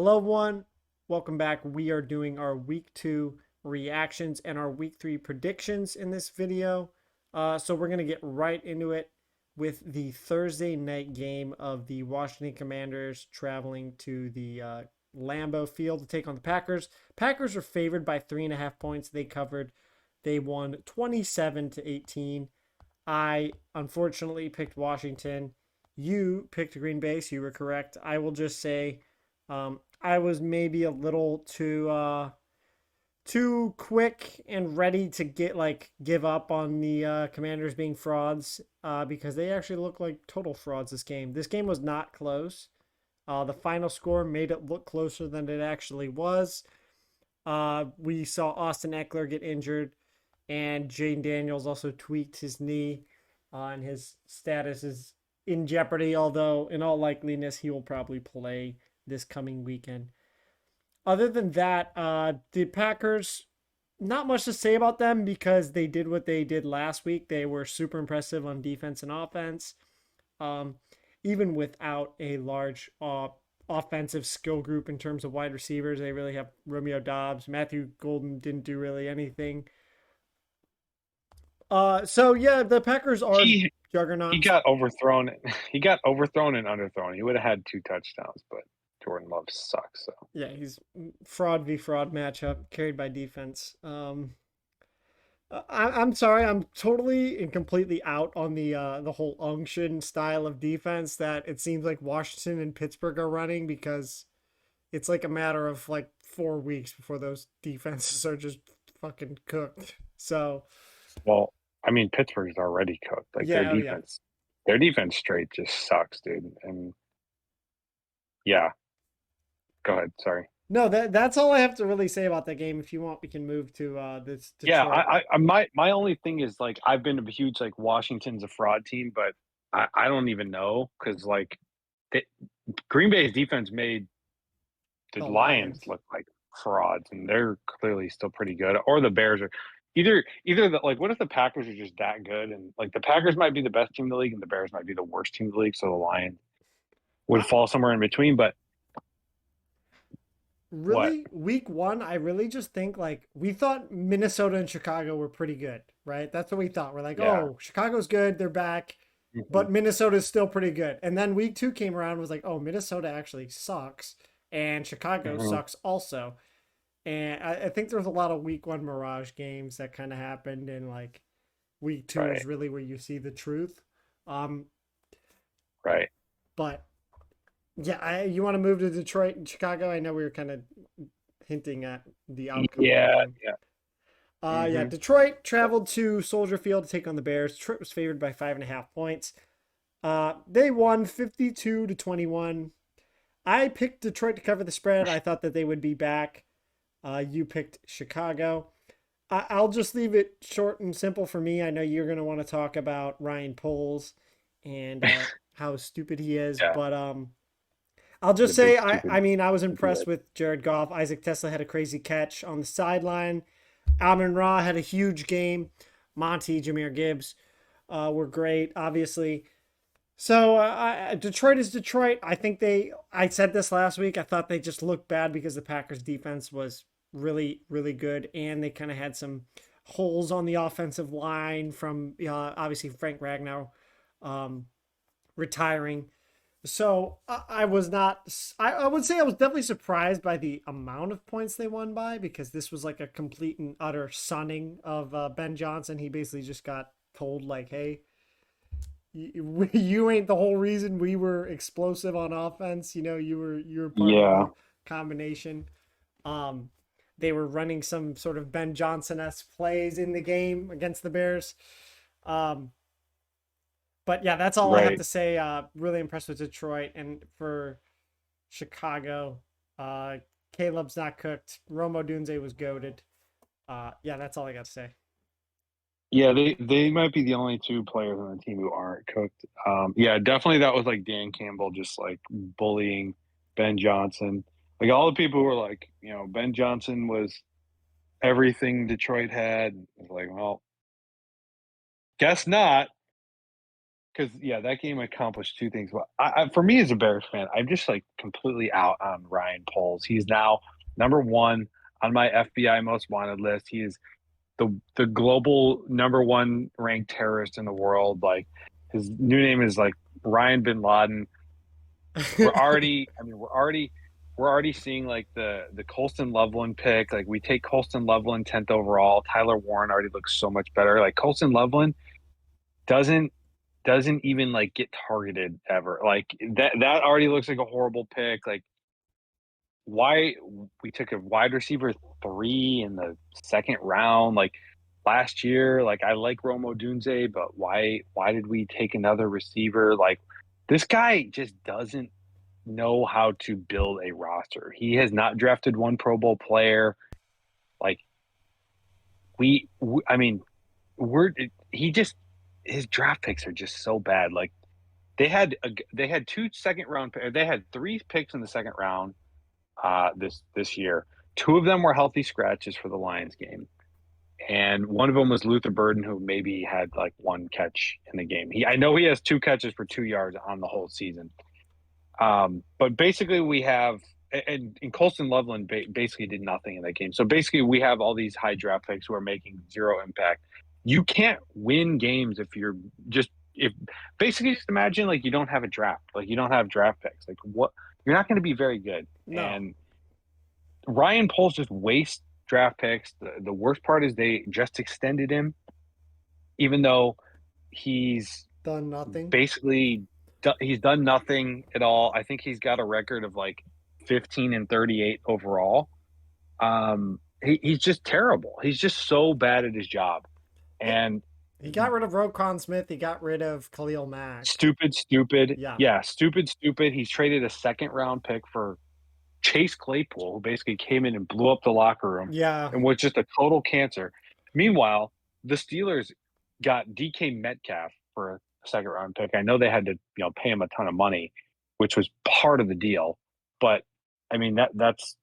Hello, everyone. Welcome back. We are doing our week 2 reactions and our week 3 predictions in this video. So we're going to get right into it with the Thursday night game of the Washington Commanders traveling to the Lambeau Field to take on the Packers. Packers are favored by 3.5 points. They covered. They won 27-18. I unfortunately picked Washington. You picked Green Bay, so you were correct. I will just say I was maybe a little too quick and ready to give up on the Commanders being frauds because they actually look like total frauds this game. This game was not close. The final score made it look closer than it actually was. We saw Austin Eckler get injured, and Jane Daniels also tweaked his knee, and his status is in jeopardy. Although in all likeliness, he will probably play this coming weekend. Other than that, the Packers, not much to say about them because they did what they did last week. They were super impressive on defense and offense. Um, Even without a large offensive skill group in terms of wide receivers, they really have Romeo Dobbs. Matthew Golden didn't do really anything. So yeah, the Packers are He he juggernauts. got overthrown. He got overthrown and underthrown. He would have had two touchdowns, but Jordan Love sucks. So Yeah, he's fraud v fraud matchup carried by defense. I'm sorry, I'm totally and completely out on the whole unction style of defense that it seems like Washington and Pittsburgh are running because it's like a matter of like 4 weeks before those defenses are just fucking cooked. So well, I mean Pittsburgh's already cooked. Like yeah, oh yeah. their defense straight just sucks, dude. And yeah, go ahead. Sorry. No, that's all I have to really say about that game. If you want, we can move to this Yeah, Detroit. my only thing is like I've been a huge like Washington's a fraud team, but I don't even know because like they, Green Bay's defense made the The Lions Lions. look like frauds, and they're clearly still pretty good. Or the Bears are either the, like what if the Packers are just that good, and like the Packers might be the best team in the league, and the Bears might be the worst team in the league, so the Lions would I, fall somewhere in between. But what? really, week 1, I really just think like we thought Minnesota and Chicago were pretty good, right? That's what we thought. We're like, Yeah, oh, Chicago's good, they're back, hmm, but Minnesota's still pretty good. And then week 2 came around and was like, oh, Minnesota actually sucks, and Chicago hmm, sucks also. And I think there was a lot of week 1 mirage games that kind of happened, and like week 2 is right, really where you see the truth. Um, right. but yeah, you want to move to Detroit and Chicago? I know we were kind of hinting at the outcome of that Yeah, game. yeah. Yeah, Hmm. Detroit traveled to Soldier Field to take on the Bears. Detroit was favored by 5.5 points. They won 52-21. I picked Detroit to cover the spread. I thought that they would be back. You picked Chicago. I'll just leave it short and simple for me. I know you're going to want to talk about Ryan Poles and how stupid he is, Yeah, but I'll just the big say I stupid mean I was impressed idiot. with Jared Goff. Isaac Tesla had a crazy catch on the sideline. Amon Ra had a huge game. Monty, Jameer Gibbs were great, obviously. So Detroit is Detroit. I think they. I said this last week. I thought they just looked bad because the Packers' defense was really, really good, and they kind of had some holes on the offensive line from obviously Frank Ragnow um, retiring. So I was not. I would say I was definitely surprised by the amount of points they won by because this was like a complete and utter sunning of Ben Johnson. He basically just got told like, "Hey, you ain't the whole reason we were explosive on offense. You know, you were part of Yeah, the combination." Um, they were running some sort of Ben Johnson-esque plays in the game against the Bears. Um, but yeah, that's all I have right. to say. Really impressed with Detroit, and for Chicago, uh, Caleb's not cooked. Romo Dunze was goaded. Yeah, that's all I got to say. Yeah, they might be the only two players on the team who aren't cooked. Yeah, definitely that was like Dan Campbell just like bullying Ben Johnson. Like all the people who were like, Ben Johnson was everything Detroit had. It's like, well, guess not. because that game accomplished two things. Well, for me as a Bears fan, I'm just like completely out on Ryan Poles. He's now number one on my FBI most wanted list. He is the global number one ranked terrorist in the world. Like his new name is like Ryan Bin Laden. We're already, I mean, we're already seeing like the Colston Loveland pick. Like we take Colston Loveland 10th overall. Tyler Warren already looks so much better. Like Colston Loveland doesn't even like get targeted ever. Like that already looks like a horrible pick. Like why we took a wide receiver 3 in the second round like last year. Like I like Romo Dunze, but why did we take another receiver? Like this guy just doesn't know how to build a roster. He has not drafted one Pro Bowl player. Like I mean, he just his draft picks are just so bad. Like they had 2 second round. They had 3 picks in the second round this year. 2 of them were healthy scratches for the Lions game, and one of them was Luther Burden, who maybe had like 1 catch in the game. I know he has 2 catches for 2 yards on the whole season. But basically, we have and Colston Loveland basically did nothing in that game. So basically, we have all these high draft picks who are making zero impact. You can't win games if you're if basically just imagine like you don't have a draft, like you don't have draft picks. Like what you're not going to be very good. No. And Ryan Poles just wastes draft picks. The worst part is they just extended him, even though he's Done nothing. basically he's done nothing at all. I think he's got a record of like 15-38 overall. He's just terrible. He's just so bad at his job. And he got rid of Roquan Smith. He got rid of Khalil Mack. Stupid. Yeah, Stupid. He's traded a second round pick for Chase Claypool, who basically came in and blew up the locker room. Yeah. And was just a total cancer. Meanwhile, the Steelers got DK Metcalf for a second round pick. I know they had to, pay him a ton of money, which was part of the deal. But I mean that's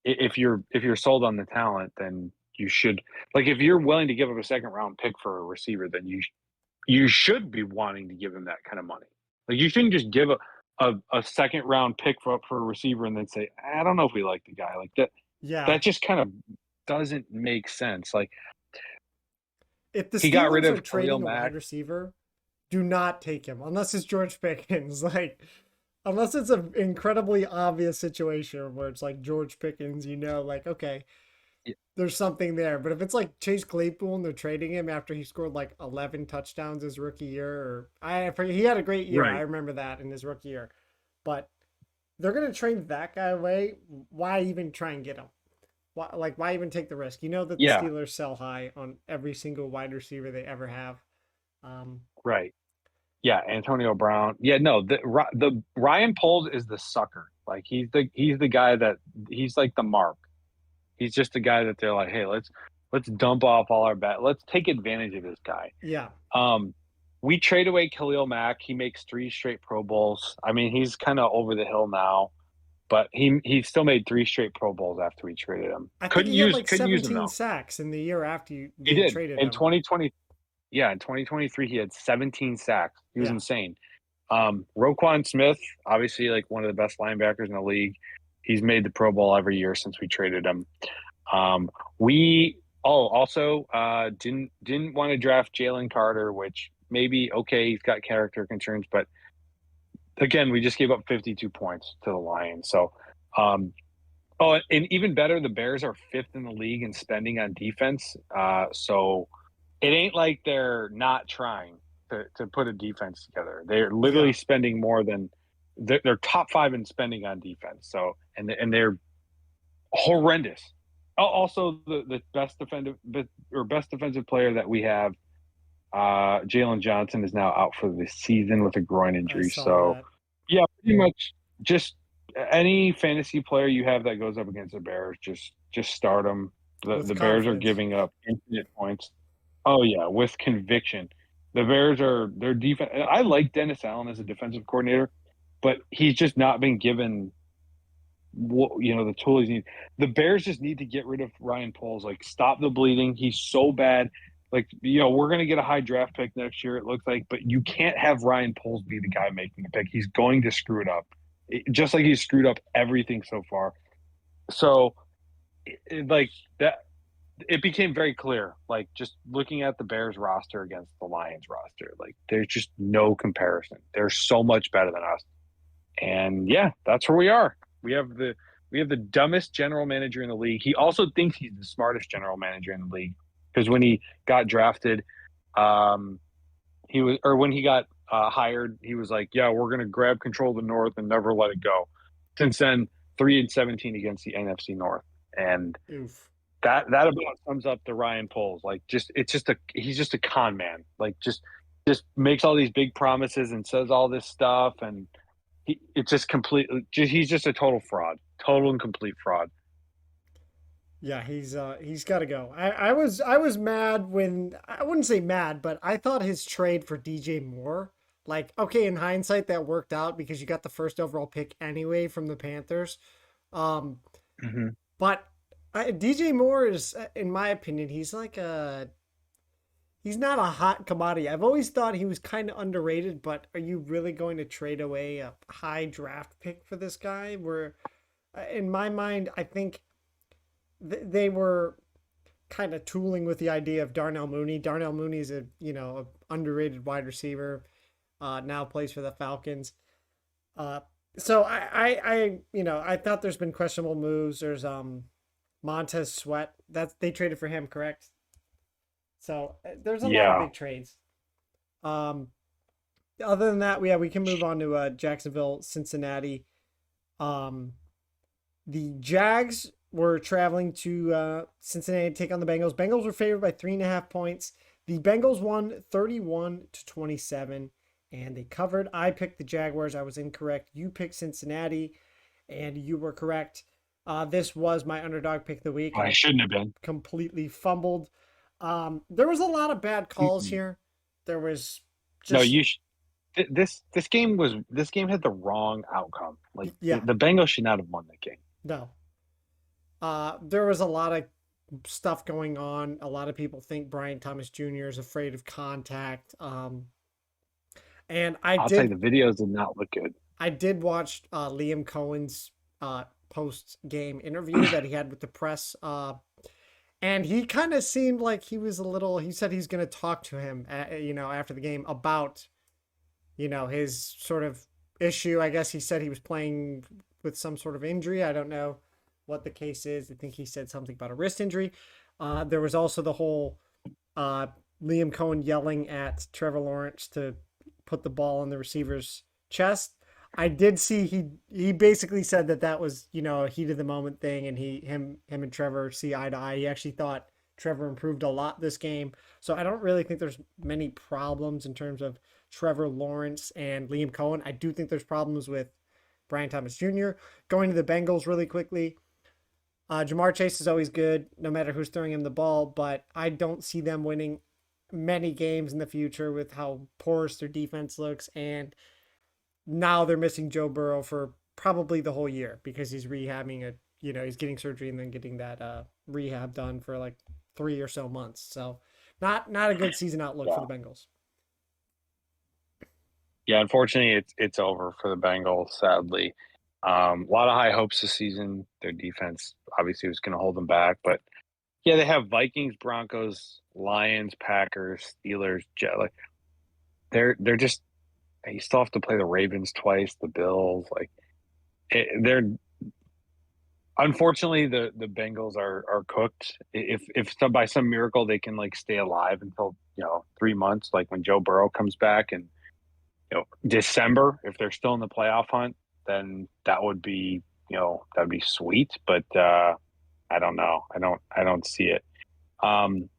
if you're sold on the talent, then you should if you're willing to give up a second round pick for a receiver, then you should be wanting to give him that kind of money. Like you shouldn't just give a second round pick for a receiver and then say, I don't know if we like the guy. Like that. Yeah. That just kind of doesn't make sense. Like if the he Steelers got rid of are trading Khalil a Mack, wide receiver, do not take him unless it's George Pickens. Like unless it's an incredibly obvious situation where it's like George Pickens, like, okay, there's something there. But if it's like Chase Claypool and they're trading him after he scored like 11 touchdowns his rookie year, he had a great year. Right. I remember that in his rookie year. But they're going to trade that guy away. Why even try and get him? Why even take the risk? You know that the Steelers sell high on every single wide receiver they ever have. Right. Yeah, Antonio Brown. Yeah, no, the Ryan Poles is the sucker. Like he's the guy that he's like the mark. He's just the guy that they're like, hey, let's dump off all our bet. Let's take advantage of this guy. Yeah. We trade away Khalil Mack. He makes 3 straight Pro Bowls. I mean, he's kind of over the hill now, but he still made 3 straight Pro Bowls after we traded him. I think he had like 17 sacks in the year after you traded him. In 2020. Yeah, in 2023 he had 17 sacks. He was insane. Roquan Smith, obviously like one of the best linebackers in the league. He's made the Pro Bowl every year since we traded him. We also didn't want to draft Jalen Carter, which maybe okay, he's got character concerns, but again, we just gave up 52 points to the Lions. So, and even better, the Bears are 5th in the league in spending on defense. So it ain't like they're not trying to put a defense together. They're literally spending more than they're top 5 in spending on defense. So and they're horrendous. Also, the best defensive player that we have, Jalen Johnson, is now out for the season with a groin injury. So yeah, pretty much just any fantasy player you have that goes up against the Bears, just start them. The Bears are giving up infinite points. Oh yeah, with conviction. The Bears their defense. I like Dennis Allen as a defensive coordinator, but he's just not been given the tools he needs. The Bears just need to get rid of Ryan Poles. Like, stop the bleeding. He's so bad. Like, we're going to get a high draft pick next year, it looks like, but you can't have Ryan Poles be the guy making the pick. He's going to screw it up, just like he's screwed up everything so far. So, like that, it became very clear. Like just looking at the Bears roster against the Lions roster, like there's just no comparison. They're so much better than us, and yeah, that's where we are. We have the dumbest general manager in the league. He also thinks he's the smartest general manager in the league because when he got drafted, um, when he got hired, he was like, "Yeah, we're going to grab control of the North and never let it go." Since then, 3-17 against the NFC North, and Oof. that about sums up the Ryan Poles. Like, he's just a con man. Like, just makes all these big promises and says all this stuff, and it's just completely. He's just a total fraud, total and complete fraud. Yeah, he's got to go. I was mad when I wouldn't say mad, but I thought his trade for DJ Moore, like okay, in hindsight that worked out because you got the first overall pick anyway from the Panthers. Um, Mm-hmm. but DJ Moore is, in my opinion, he's not a hot commodity. I've always thought he was kind of underrated, but are you really going to trade away a high draft pick for this guy? Where, in my mind, I think they were kind of tooling with the idea of Darnell Mooney. Darnell Mooney is a underrated wide receiver. Now plays for the Falcons. Uh, so I thought there's been questionable moves. There's Montez Sweat that they traded for him, correct? So there's a lot of Yeah, big trades. Um, Other than that, we can move on to Jacksonville, Cincinnati. Um, the Jags were traveling to Cincinnati to take on the Bengals. Bengals were favored by 3.5 points. The Bengals won 31-27, and they covered. I picked the Jaguars. I was incorrect. You picked Cincinnati, and you were correct. This was my underdog pick of the week, and I I shouldn't have been. completely fumbled. There was a lot of bad calls Mm-mm. here. There was No, just this game had the wrong outcome. Like yeah, the Bengals should not have won that game. no. There was a lot of stuff going on. A lot of people think Brian Thomas Jr. is afraid of contact. And I'll tell you, the videos did not look good. I did watch Liam Cohen's post game interview that he had with the press. And he kind of seemed like he was a little. He said he's going to talk to him, after the game about, his sort of issue. I guess he said he was playing with some sort of injury. I don't know what the case is. I think he said something about a wrist injury. There was also the whole uh, Liam Cohen yelling at Trevor Lawrence to put the ball on the receiver's chest. I did see he basically said that was a heat of the moment thing, and him and Trevor see eye to eye. He actually thought Trevor improved a lot this game, so I don't really think there's many problems in terms of Trevor Lawrence and Liam Cohen. I do think there's problems with Brian Thomas Jr. Going to the Bengals really quickly. Jamar Chase is always good, no matter who's throwing him the ball, but I don't see them winning many games in the future with how porous their defense looks. And now they're missing Joe Burrow for probably the whole year because he's rehabbing he's getting surgery and then getting that rehab done for like 3 or so months. So not a good season outlook for Yeah, the Bengals. yeah. Unfortunately, it's over for the Bengals. Sadly, a lot of high hopes this season. Their defense obviously was going to hold them back, but yeah, they have Vikings, Broncos, Lions, Packers, Steelers, Jet. Like they're just. You still have to play the Ravens twice, the Bills. Like they're unfortunately the Bengals are cooked. If by some miracle they can like stay alive until 3 months, like when Joe Burrow comes back and December, if they're still in the playoff hunt, then that would be that'd be sweet. But I don't know. I don't see it.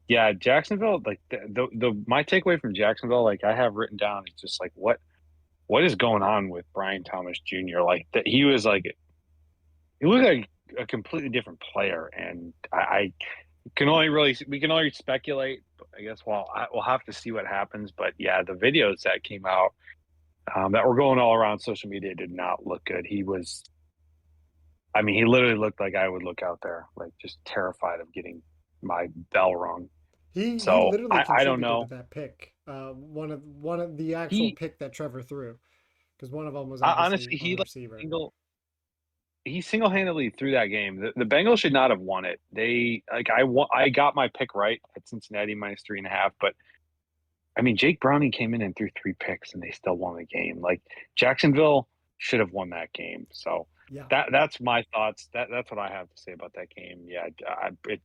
Yeah, Jacksonville. Like the my takeaway from Jacksonville, like I have written down, is just like what is going on with Brian Thomas Jr. Like that he looked like a completely different player, and I can only really we can only speculate. I guess we'll have to see what happens. But yeah, the videos that came out that were going all around social media did not look good. I mean, he literally looked like I would look out there, like just terrified of getting my bell rung. He So literally I don't contributed to know. that pick. One of the actual He pick that Trevor threw, because one of them was honestly obviously on he the like receiver. single he single-handedly threw that game. The Bengals should not have won it. They like I got my pick right at Cincinnati minus 3.5, but I mean Jake Browning came in and threw 3 picks and they still won the game. Like Jacksonville should have won that game. So Yeah, that's my thoughts. That's what I have to say about that game. Yeah,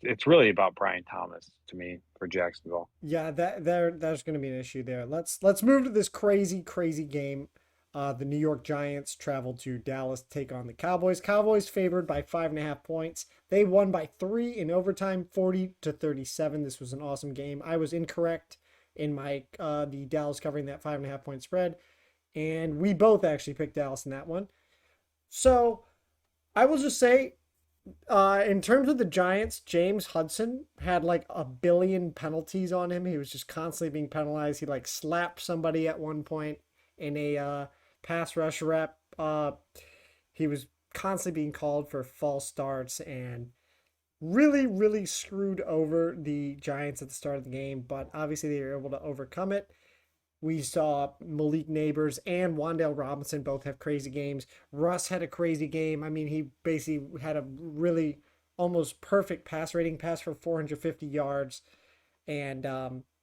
it's really about Brian Thomas to me for Jacksonville. yeah, there's going to be an issue there. Let's move to this crazy game. The New York Giants traveled to Dallas to take on the Cowboys. Cowboys favored by 5.5 points. They won by 3 in overtime, 40-37. This was an awesome game. I was incorrect in my the Dallas covering that 5.5 point spread, and we both actually picked Dallas in that one. So I will just say, in terms of the Giants, James Hudson had like a billion penalties on him. He was just constantly being penalized. He like slapped somebody at one point in a pass rush rep. He was constantly being called for false starts and really screwed over the Giants at the start of the game. But obviously they were able to overcome it. We saw Malik Neighbors and Wan'Dale Robinson both have crazy games. Russ had a crazy game. I mean, he basically had a really almost perfect pass rating, pass for 450 yards. And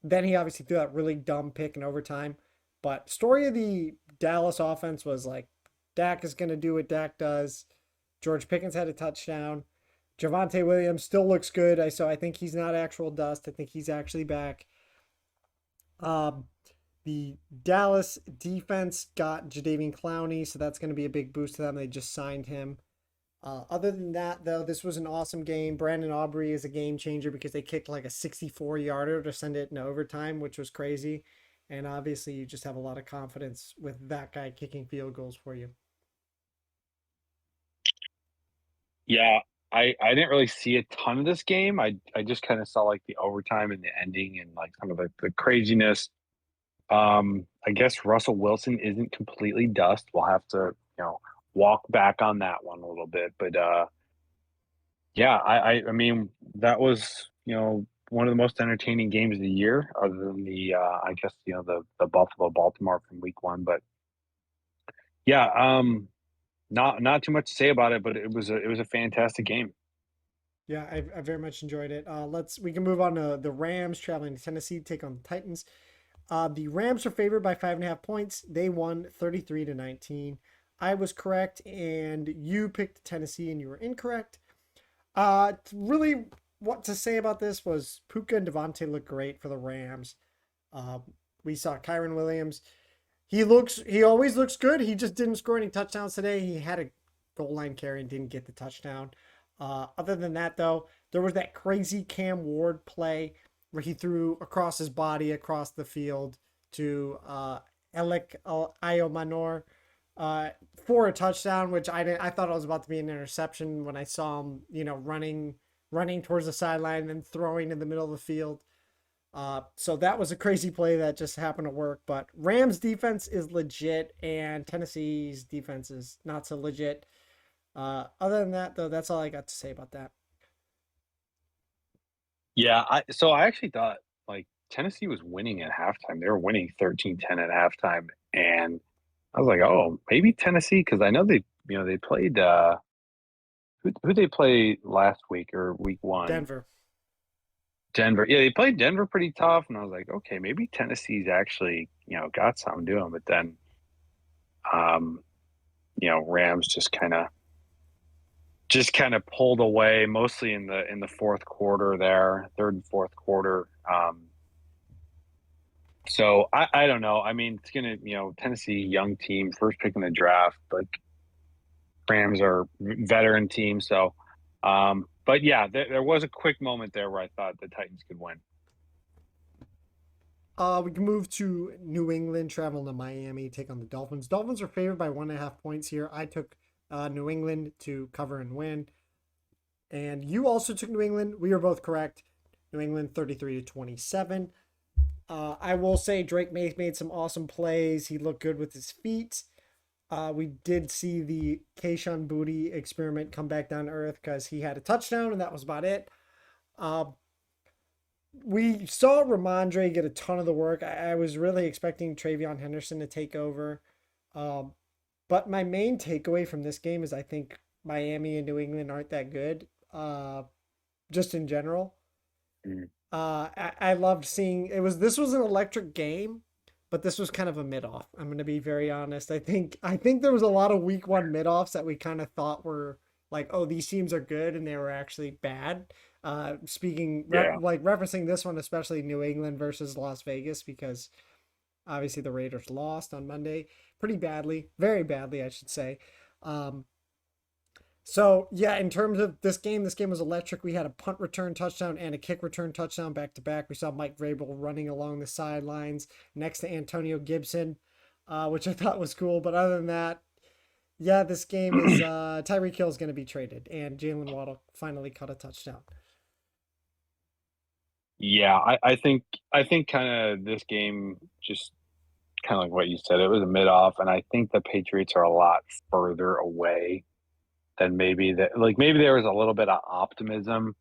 then he obviously threw that really dumb pick in overtime. But story of the Dallas offense was like Dak is going to do what Dak does. George Pickens had a touchdown. Javonte Williams still looks good. I think he's not actual dust. I think he's actually back. Um, the Dallas defense got Jadeveon Clowney, so that's going to be a big boost to them. They just signed him. Other than that, though, this was an awesome game. Brandon Aubrey is a game changer because they kicked like a 64-yarder to send it in overtime, which was crazy. And obviously, you just have a lot of confidence with that guy kicking field goals for you. Yeah, I didn't really see a ton of this game. I just kind of saw like the overtime and the ending and like some of the craziness. I guess Russell Wilson isn't completely dust. We'll have to, walk back on that one a little bit. But yeah, I mean that was, one of the most entertaining games of the year, other than the I guess, the Buffalo Baltimore from week one. But yeah, not too much to say about it, but it was a fantastic game. Yeah, I very much enjoyed it. We can move on to the Rams traveling to Tennessee to take on the Titans. The Rams are favored by 5.5 points. They won 33-19. I was correct, and you picked Tennessee, and you were incorrect. Really, what to say about this was Puka and Devontae look great for the Rams. Uh, we saw Kyron Williams. He always looks good. He just didn't score any touchdowns today. He had a goal line carry and didn't get the touchdown. Other than that, though, there was that crazy Cam Ward play where he threw across his body across the field to Alec Iomanor for a touchdown, which I thought it was about to be an interception when I saw him, running towards the sideline and then throwing in the middle of the field. So that was a crazy play that just happened to work. But Rams defense is legit, and Tennessee's defense is not so legit. Other than that, though, that's all I got to say about that. Yeah, I actually thought like Tennessee was winning at halftime. They were winning 13-10 at halftime, and I was like, oh, maybe Tennessee, because I know they played who they play last week or week one? Denver. Denver. Yeah, they played Denver pretty tough, and I was like, okay, maybe Tennessee's actually, got something to them. But then um, Rams just kind of pulled away, mostly in the fourth quarter there, third and fourth quarter. So I don't know. I mean, it's gonna, Tennessee, young team, first pick in the draft. Like Rams are veteran team, so. But yeah, there was a quick moment there where I thought the Titans could win. We can move to New England, traveling to Miami, take on the Dolphins. Dolphins are favored by 1.5 points here. I took New England to cover and win, and you also took New England. We were both correct. New England 33-27. I will say Drake May made some awesome plays. He looked good with his feet. We did see the Kayshon Boutte experiment come back down to earth because he had a touchdown and that was about it. Uh, we saw Ramondre get a ton of the work. I was really expecting Travion Henderson to take over. Um, but my main takeaway from this game is I think Miami and New England aren't that good, just in general. Mm. I loved seeing it was this was an electric game, but this was kind of a mid off. I'm gonna be very honest. I think there was a lot of week one mid offs that we kind of thought were like, oh, these teams are good, and they were actually bad. Yeah. Like referencing this one, especially New England versus Las Vegas, because obviously the Raiders lost on Monday pretty badly, very badly, I should say. Um, so yeah, in terms of this game was electric. We had a punt return touchdown and a kick return touchdown back to back. We saw Mike Vrabel running along the sidelines next to Antonio Gibson, which I thought was cool. But other than that, yeah, this game is Tyreek Hill is going to be traded, and Jalen Waddle finally caught a touchdown. Yeah, I think kind of this game just kind of like what you said. It was a mid off, and I think the Patriots are a lot further away than maybe that. Like maybe there was a little bit of optimism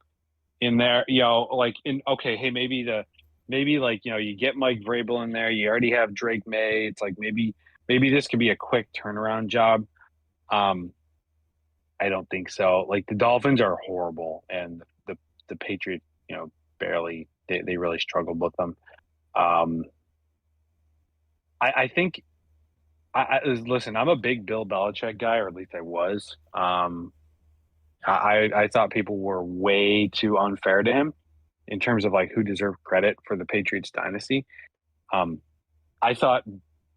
in there. Like in okay, hey, maybe like you get Mike Vrabel in there. You already have Drake May. It's like maybe this could be a quick turnaround job. Um, I don't think so. Like the Dolphins are horrible, and the Patriots, barely they really struggled with them. Um, I think listen. I'm a big Bill Belichick guy, or at least I was. I thought people were way too unfair to him in terms of like who deserved credit for the Patriots dynasty. Um, I thought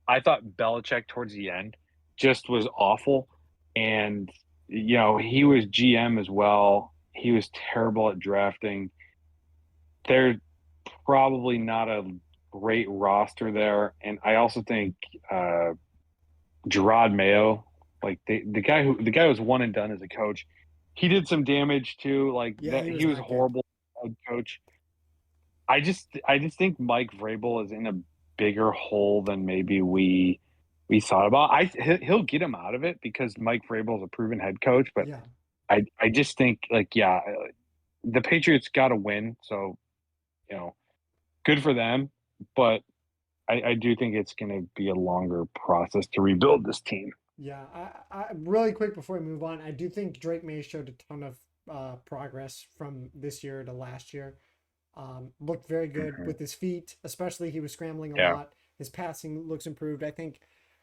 I thought Belichick towards the end just was awful, and he was GM as well. He was terrible at drafting. They're probably not a great roster there, and I also think Gerard Mayo, like the guy was one and done as a coach. He did some damage too. Like Yeah, that, he was he was not good. horrible head coach. I just think Mike Vrabel is in a bigger hole than maybe we thought about. He'll get him out of it because Mike Vrabel is a proven head coach, but Yeah. I just think like yeah, the Patriots got to win, so you know, good for them, but I do think it's going to be a longer process to rebuild this team. Yeah, really quick before we move on, I do think Drake May showed a ton of progress from this year to last year. Looked very good Mhm. with his feet, especially he was scrambling a Yeah, lot. His passing looks improved. I think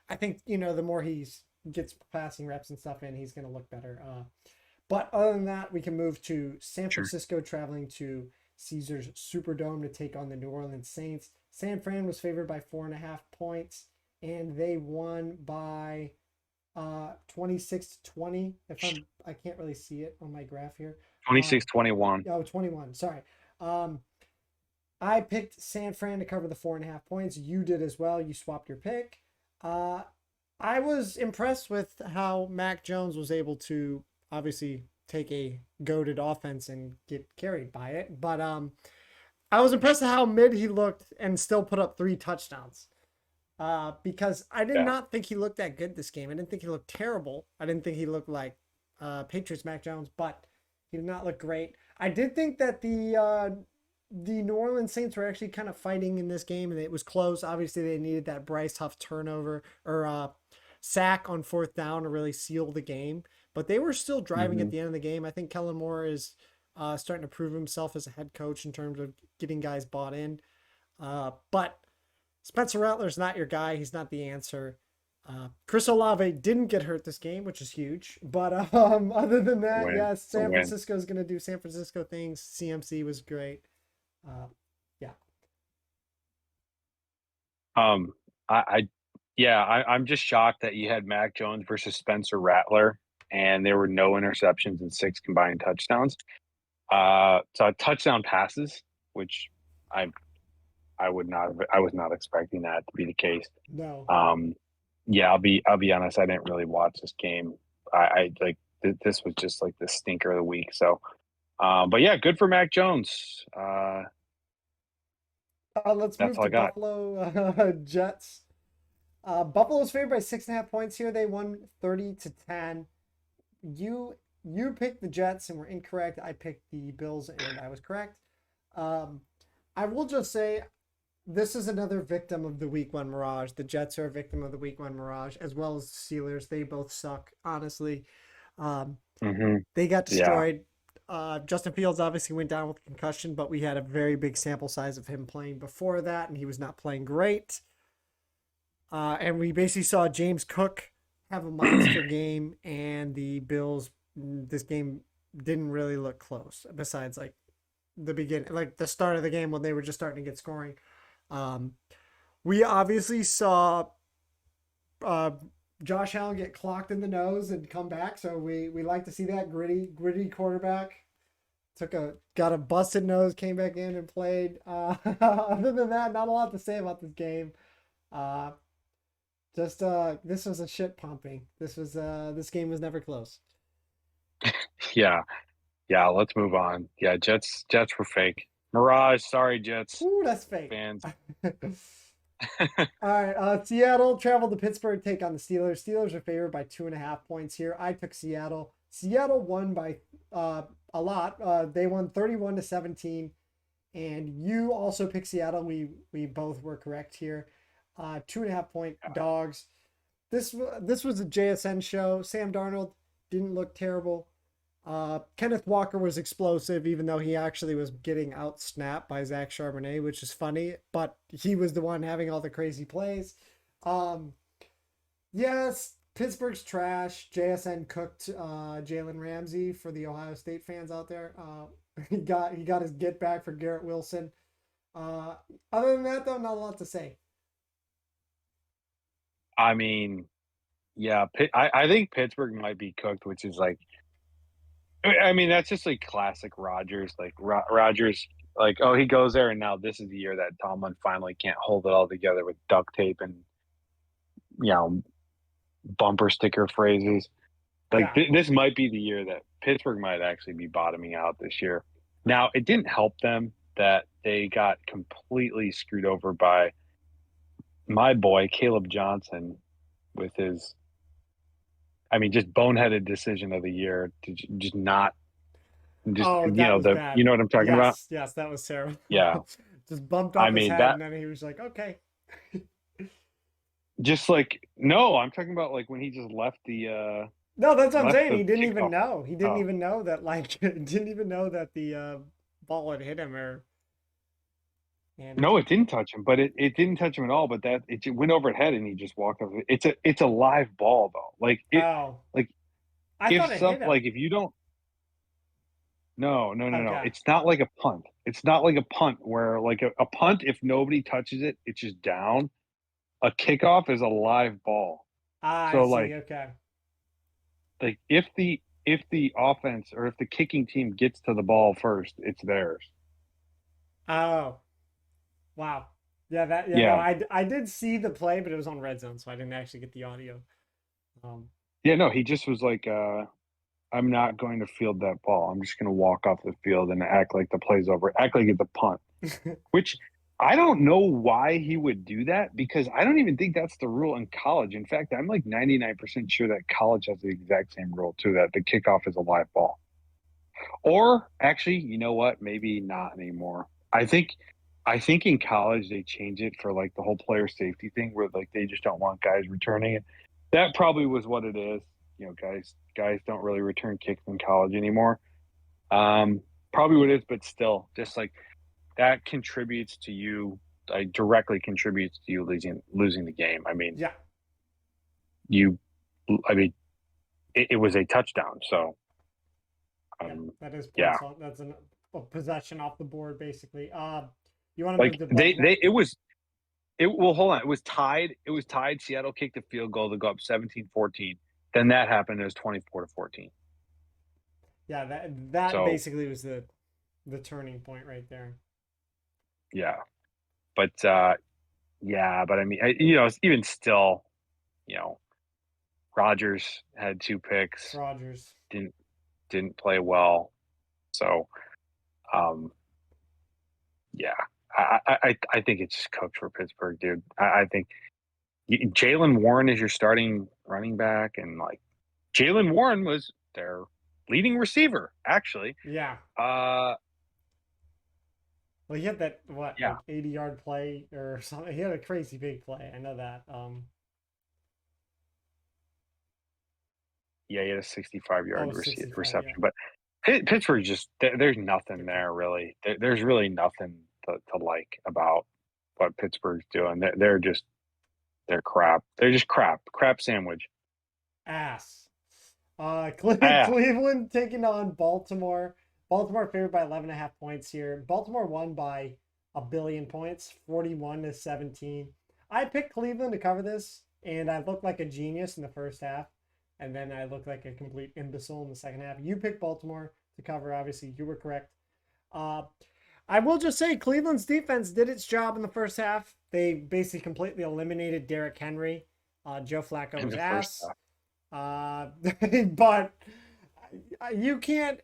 the more he's gets passing reps and stuff in, he's gonna look better. But other than that, we can move to San sure. Francisco, traveling to Caesars Superdome to take on the New Orleans Saints. San Fran was favored by 4.5 points, and they won by 26 to 20. I can't really see it on my graph here. 26-21. Oh, 21. Sorry. Um, I picked San Fran to cover the 4.5 points. You did as well. You swapped your pick. Uh, I was impressed with how Mac Jones was able to obviously take a goaded offense and get carried by it. But I was impressed at how mid he looked and still put up 3 touchdowns. Because I did Yeah. not think he looked that good this game. I didn't think he looked terrible. I didn't think he looked like Patriots Mac Jones, but he did not look great. I did think that the New Orleans Saints were actually kind of fighting in this game, and it was close. Obviously, they needed that Bryce Huff turnover or sack on fourth down to really seal the game, but they were still driving Hmm. at the end of the game. I think Kellen Moore is starting to prove himself as a head coach in terms of getting guys bought in. But Spencer Rattler's not your guy. He's not the answer. Chris Olave didn't get hurt this game, which is huge. But other than A that, win. yes, A San win. Francisco is going to do San Francisco things. CMC was great. Uh, yeah. Um, I yeah, I'm just shocked that you had Mac Jones versus Spencer Rattler, and there were no interceptions and 6 combined touchdowns. So touchdown passes, which I I was not expecting that to be the case. No. Um, yeah, I'll be honest. I didn't really watch this game. I like this was just like the stinker of the week. So, but yeah, good for Mac Jones. Let's That's move all to I got. Buffalo Jets. Buffalo's favored by 6.5 points here. They won 30 to 10. You picked the Jets and were incorrect. I picked the Bills and I was correct. Um, I will just say this is another victim of the week one mirage. The Jets are a victim of the week one mirage, as well as the Steelers. They both suck, honestly. Um, Hmm. they got Yeah. destroyed. Justin Fields obviously went down with concussion, but we had a very big sample size of him playing before that, and he was not playing great. And we basically saw James Cook have a monster game, and the Bills. This game didn't really look close. Besides, like the beginning, like the start of the game when they were just starting to get scoring. Um, we obviously saw uh, Josh Allen get clocked in the nose and come back, so we like to see that gritty quarterback. Got a busted nose, came back in and played. Other than that, not a lot to say about this game. Uh, just this was a shit pumping. This game was never close. Yeah. Yeah. Let's move on. Yeah. Jets were fake. Mirage. Sorry, Jets Ooh, that's fake. fans. All right, Seattle traveled to Pittsburgh to take on the Steelers. Steelers are favored by 2.5 points here. I took Seattle. Seattle won by a lot. They won 31-17, and you also picked Seattle. We both were correct here. 2.5 point dogs. This was a JSN show. Sam Darnold didn't look terrible. Kenneth Walker was explosive, even though he actually was getting out snapped by Zach Charbonnet, which is funny, but he was the one having all the crazy plays. Um, yes, Pittsburgh's trash. JSN cooked Jalen Ramsey for the Ohio State fans out there. He got his get back for Garrett Wilson. Uh, Other than that, though, not a lot to say. I mean, yeah. I think Pittsburgh might be cooked, which is like, I mean, that's just like classic Rodgers. Like Rodgers, like, oh, he goes there, and now this is the year that Tomlin finally can't hold it all together with duct tape and you know bumper sticker phrases. Like Yeah. this might be the year that Pittsburgh might actually be bottoming out this year. Now, it didn't help them that they got completely screwed over by my boy Caleb Johnson with his, I mean, just boneheaded decision of the year to just not just Oh, that was you bad. know what I'm talking about? Yes, that was terrible. Yeah, Just bumped I off his mean head, that and then he was like, "Okay." just like no, I'm talking about like when he just No, that's what I'm left saying. the He didn't even kickoff. know. He didn't Oh even know that like didn't even know that the ball had hit him or and no, it didn't touch him, but it didn't touch him at all. But that it went over his head and he just walked off. It's a live ball though. oh, Like I if thought it some hit him. like if you don't no. Okay. It's not like a punt. It's not like a punt where like a punt, if nobody touches it, it's just down. A kickoff is a live ball. Ah, I So see. Okay. like if the offense or if the kicking team gets to the ball first, it's theirs. Oh, wow. Yeah, no, Yeah. I did see the play, but it was on red zone, so I didn't actually get the audio. Um, Yeah, no, he just was like, I'm not going to field that ball. I'm just going to walk off the field and act like the play's over, act like it's a punt, which I don't know why he would do that because I don't even think that's the rule in college. In fact, I'm like 99% sure that college has the exact same rule too, that the kickoff is a live ball. Or actually, you know what? Maybe not anymore. I think in college they change it for like the whole player safety thing where like they just don't want guys returning it. That probably was what it is. Guys don't really return kicks in college anymore. Probably what it is, but still, just like that contributes to you, like directly contributes to you losing the game. yeah, You, I mean, it was a touchdown, so yeah, that is yeah, points. That's a possession off the board, basically. You want to move like to Bucks they next? it was it. Well, hold on, it was tied. It was tied. Seattle kicked a field goal to go up 17-14. Then that happened. It was 24-14. Yeah, that So basically was the turning point right there. yeah, but yeah, but I mean, even still, you know, Rodgers had two picks, Rogers. didn't didn't play well. So um, yeah, I think it's just cooked for Pittsburgh, dude. I think Jalen Warren is your starting running back, and like Jalen Warren was their leading receiver, actually. Yeah. Uh, Well, he had that what, Yeah. like 80-yard play or something. He had a crazy big play. I know that. Yeah, he had a 65-yard Oh, 65, reception, yeah. but Pittsburgh just there's nothing They're terrible. there really. There's really nothing to like about what Pittsburgh's doing. They're crap. They're just crap. Crap sandwich. Ass. Ah, Cleveland taking on Baltimore. Baltimore favored by 11 and a half points here. Baltimore won by a billion points, 41-17. I picked Cleveland to cover this, and I looked like a genius in the first half, and then I looked like a complete imbecile in the second half. You picked Baltimore to cover. Obviously, you were correct. Uh, I will just say Cleveland's defense did its job in the first half. They basically completely eliminated Derrick Henry, Joe in Flacco's the first ass. half. Uh, but you can't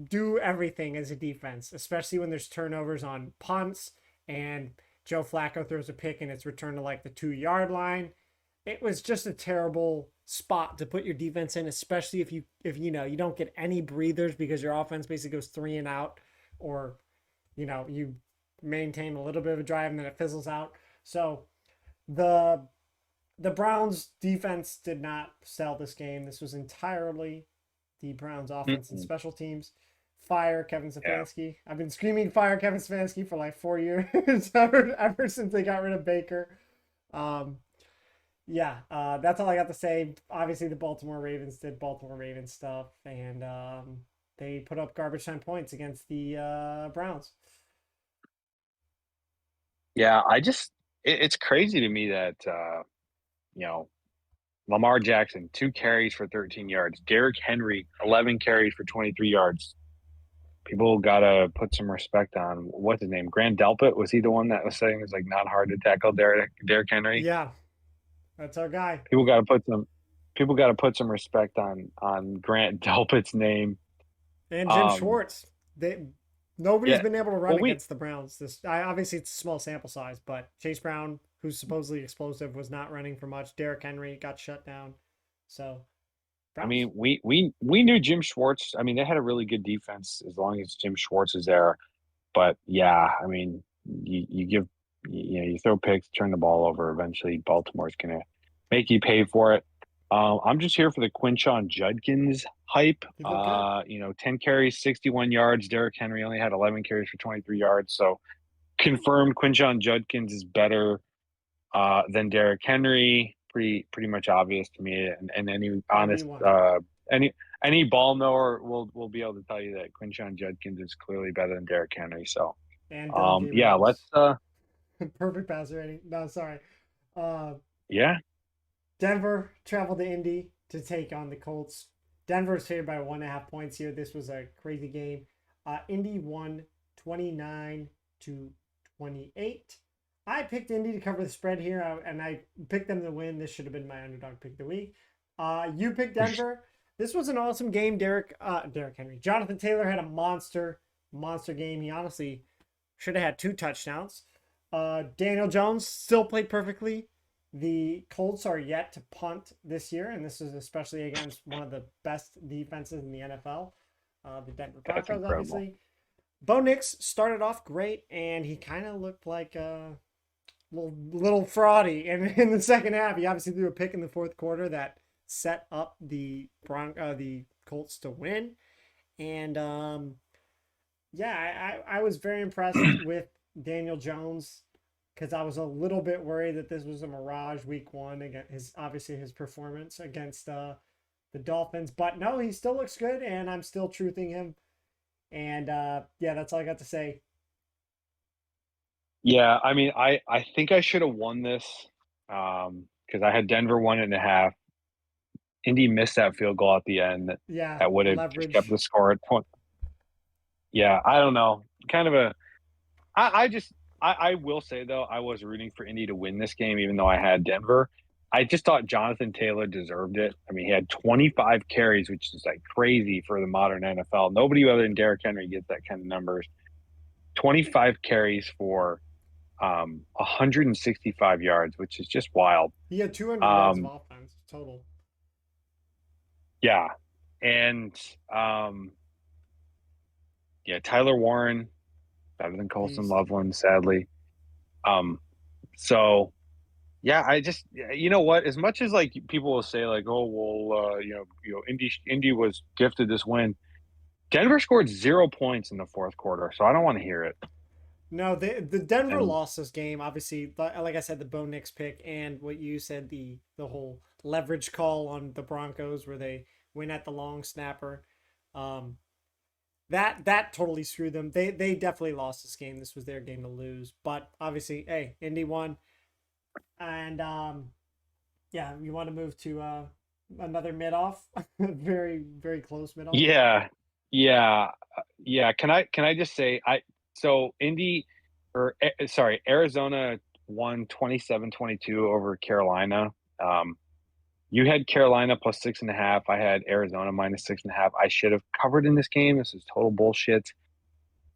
do everything as a defense, especially when there's turnovers on punts and Joe Flacco throws a pick and it's returned to like the 2 yard line. It was just a terrible spot to put your defense in, especially if you don't get any breathers because your offense basically goes three and out, or you maintain a little bit of a drive and then it fizzles out. So the the Browns defense did not sell this game. This was entirely the Browns offense and Mm-mm. special teams. Fire Kevin Yeah. Stefanski. I've been screaming fire Kevin Stefanski for like 4 years ever since they got rid of Baker. Um, yeah, that's all I got to say. Obviously, the Baltimore Ravens did Baltimore Ravens stuff, and they put up garbage time points against the Browns. Yeah, it's crazy to me that you know, Lamar Jackson, 2 carries for 13 yards. Derrick Henry, 11 carries for 23 yards. People gotta put some respect on what's his name? Grant Delpit, was he the one that was saying it's like not hard to tackle Derrick Henry? Yeah, that's our guy. People gotta put some people gotta put some respect on Grant Delpit's name. And Jim Um Schwartz. They Nobody's yeah. been able to run Well we against the Browns. Obviously it's a small sample size, but Chase Brown, who's supposedly explosive, was not running for much. Derrick Henry got shut down. So I Browns. mean we knew Jim Schwartz. I mean, they had a really good defense as long as Jim Schwartz is there. But yeah, I mean, you give you throw picks, turn the ball over. Eventually, Baltimore's gonna make you pay for it. I'm just here for the Quinshon Judkins hype. He looked good. 10 carries, 61 yards. Derrick Henry only had 11 carries for 23 yards. So confirmed, Quinshon Judkins is better than Derrick Henry. Pretty much obvious to me. And any honest RB1. any ball knower will be able to tell you that Quinshon Judkins is clearly better than Derrick Henry. So And Dylan yeah, let's Gabriel's perfect passer rating. No, sorry. Uh, yeah. Denver traveled to Indy to take on the Colts. Denver is favored by 1.5 points here. This was a crazy game. Indy won 29-28. I picked Indy to cover the spread here, and I picked them to win. This should have been my underdog pick of the week. You picked Denver. This was an awesome game. Derrick Henry. Jonathan Taylor had a monster game. He honestly should have had 2 touchdowns. Daniel Jones still played perfectly. The Colts are yet to punt this year, and this is especially against one of the best defenses in the NFL, the Denver That's Broncos, incredible. obviously. Bo Nix started off great, and he kind of looked like a little fraudy. And in the second half, he obviously threw a pick in the fourth quarter that set up the Colts to win. And yeah, I was very impressed with Daniel Jones because I was a little bit worried that this was a mirage week one against his performance against the Dolphins. But no, he still looks good, and I'm still truthing him. And yeah, that's all I got to say. Yeah, I mean, I think I should have won this because I had Denver 1.5. Indy missed that field goal at the end Yeah, that would have just kept leverage. the score at 20. Yeah, I don't know. Kind of a I just I will say though, I was rooting for Indy to win this game, even though I had Denver. I just thought Jonathan Taylor deserved it. I mean, he had 25 carries, which is like crazy for the modern NFL. Nobody other than Derrick Henry gets that kind of numbers. 25 carries for 165 yards, which is just wild. He had 200 yards of Um, offense total. yeah, and yeah, Tyler Warren better than Colson Beast. Loveland, sadly. Um, so yeah, I just you know what? As much as like people will say like, oh well, Indy was gifted this win. Denver scored 0 points in the fourth quarter, so I don't want to hear it. No, the Denver And lost this game. Obviously, like I said, the Bo Nix pick and what you said, the whole leverage call on the Broncos where they win at the long snapper. Um, that totally screwed them. They definitely lost this game. This was their game to lose. But obviously, hey, Indy won. And yeah, you want to move to another mid off, very very close mid off. yeah, yeah, yeah. Can I just say so Indy sorry, Arizona won 27-22 over Carolina. Um, you had Carolina plus 6.5. I had Arizona minus 6.5. I should have covered in this game. This is total bullshit.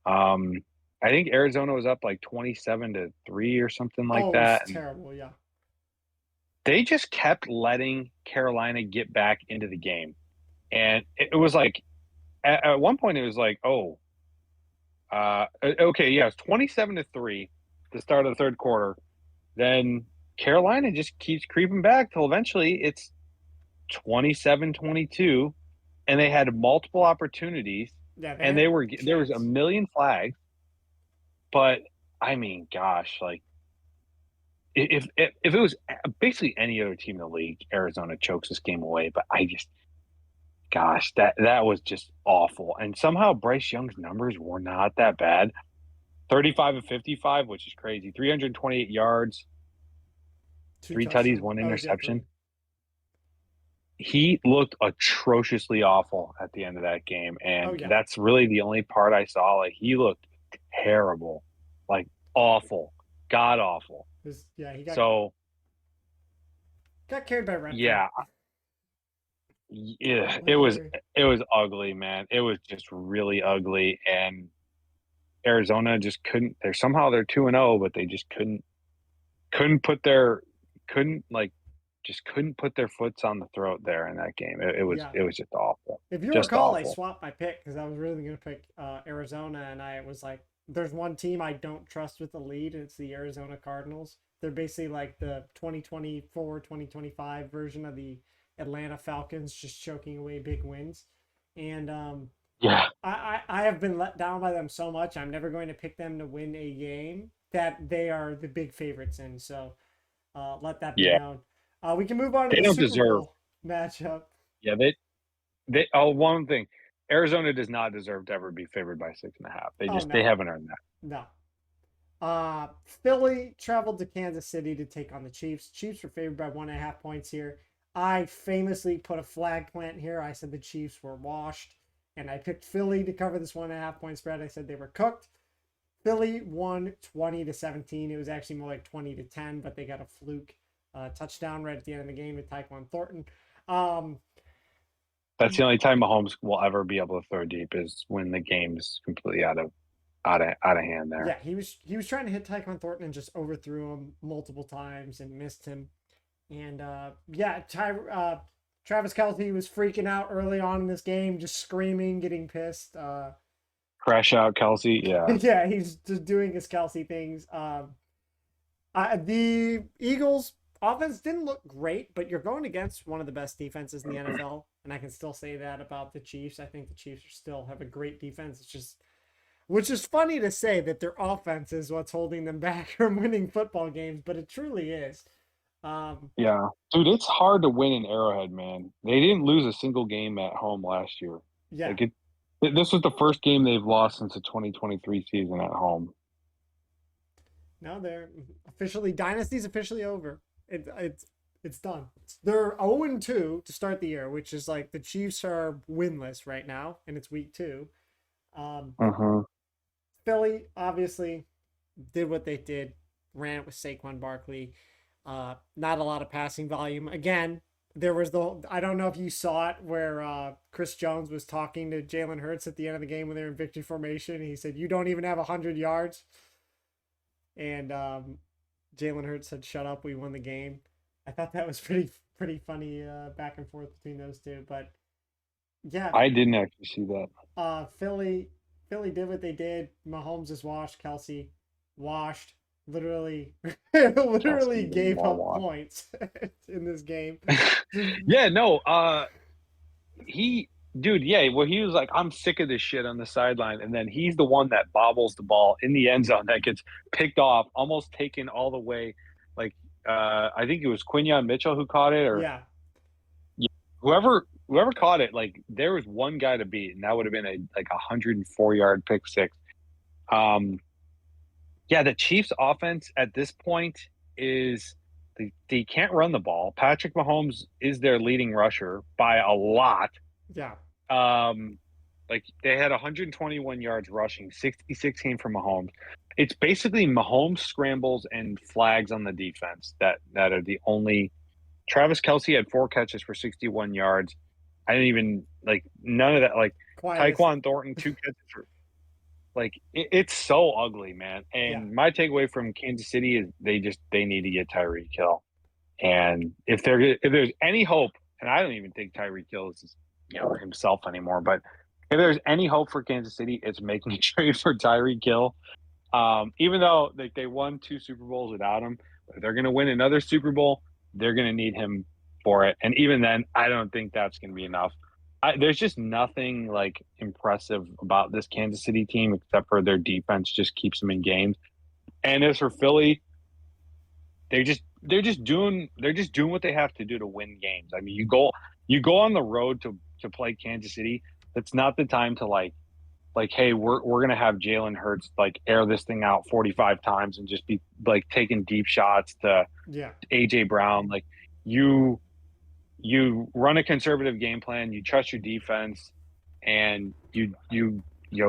Um, I think Arizona was up like 27-3 or something like Oh, it was that. And terrible. Yeah, they just kept letting Carolina get back into the game. And it was like, at one point, it was like, oh, okay, yeah, it's 27-3 to start of the third quarter. Then Carolina just keeps creeping back till eventually it's 27-22, and they had multiple opportunities, yeah, they and had there was a chance. million flags. But I mean, gosh, like if it was basically any other team in the league, Arizona chokes this game away. But I just, gosh, that was just awful. And somehow Bryce Young's numbers were not that bad. 35 of 55, which is crazy. 328 yards, Two three tutties, touchdowns. one Oh yeah, three. interception. He looked atrociously awful at the end of that game, Oh and yeah. that's really the only part I saw. Like he looked terrible, like awful, god awful. Yeah, he So got carried by Renfro. yeah, yeah, Like very. it was ugly, man. It was just really ugly, and Arizona just couldn't. They're 2-0, but they just couldn't put their couldn't like just couldn't put their foots on the throat there in that game. Yeah. It was just awful, If you just recall, I awful. swapped my pick because I was really gonna pick Arizona, and I was like, "There's one team I don't trust with the lead, and it's the Arizona Cardinals. They're basically like the 2024, 2025 version of the Atlanta Falcons, just choking away big wins." And Yeah, I have been let down by them so much. I'm never going to pick them to win a game that they are the big favorites in. So let that be yeah. known. We can move on to They the don't Super deserve. Bowl matchup. Yeah, they. Oh, one thing, Arizona does not deserve to ever be favored by 6.5. Oh They no, haven't earned that. no. Philly traveled to Kansas City to take on the Chiefs. Chiefs were favored by 1.5 points here. I famously put a flag plant here. I said the Chiefs were washed, and I picked Philly to cover this 1.5 point spread. I said they were cooked. Philly won 20-17. It was actually more like 20-10, but they got a fluke touchdown right at the end of the game with Tyquan Thornton. Um, That's the only time Mahomes will ever be able to throw deep is when the game's completely out of hand there. yeah, he was trying to hit Tyquan Thornton and just overthrew him multiple times and missed him. And yeah, Travis Kelce was freaking out early on in this game, just screaming, getting pissed. Crash out Kelsey, yeah. Yeah, he's just doing his Kelce things. The Eagles offense didn't look great, but you're going against one of the best defenses in the NFL, and I can still say that about the Chiefs. I think the Chiefs still have a great defense. It's just, which is funny to say that their offense is what's holding them back from winning football games, but it truly is. Um, Yeah. Dude, it's hard to win in Arrowhead, man. They didn't lose a single game at home last year. yeah, Like this was the first game they've lost since the 2023 season at home. no, they're officially dynasty's officially over. It's done. They're 0-2 to start the year, which is like the Chiefs are winless right now, and it's week 2. Um, Uh-huh. Philly obviously did what they did, ran it with Saquon Barkley. Not a lot of passing volume. Again, there was I don't know if you saw it where Chris Jones was talking to Jalen Hurts at the end of the game when they were in victory formation. He said, "You don't even have 100 yards," and Jalen Hurts said, "Shut up, we won the game." I thought that was pretty funny back and forth between those two. But yeah, I didn't actually see that. Philly. Philly did what they did. Mahomes is washed. Kelsey washed. Literally, Kelsey literally even gave more up washed. points in this game. Yeah, no, he dude, yeah, well he was like, I'm sick of this shit on the sideline, and then he's the one that bobbles the ball in the end zone that gets picked off, almost taken all the way. Like I think it was Quinyon Mitchell who caught it, or Yeah, yeah, whoever caught it, like there was one guy to beat, and that would have been a 104-yard pick six. Um yeah, the Chiefs offense at this point is they can't run the ball. Patrick Mahomes is their leading rusher by a lot. yeah, Um, like they had 121 yards rushing, 66 came from Mahomes. It's basically Mahomes scrambles and flags on the defense that are the only. Travis Kelsey had 4 catches for 61 yards. I didn't even like none of that. Like quietest. Tyquan Thornton, 2 catches for like it's so ugly, man. Yeah, And my takeaway from Kansas City is they need to get Tyreek Hill. And if there's any hope, and I don't even think Tyreek Hill is himself anymore, but if there's any hope for Kansas City, it's making a trade for Tyreek Hill. Even though they won 2 Super Bowls without him, if they're going to win another Super Bowl, they're going to need him for it. And even then, I don't think that's going to be enough. There's just nothing like impressive about this Kansas City team except for their defense just keeps them in games. And as for Philly, they're just doing what they have to do to win games. I mean, you go on the road to play Kansas City. That's not the time to like, hey, we're gonna have Jalen Hurts like air this thing out 45 times and just be like taking deep shots to yeah. AJ Brown. Like you run a conservative game plan, you trust your defense, and you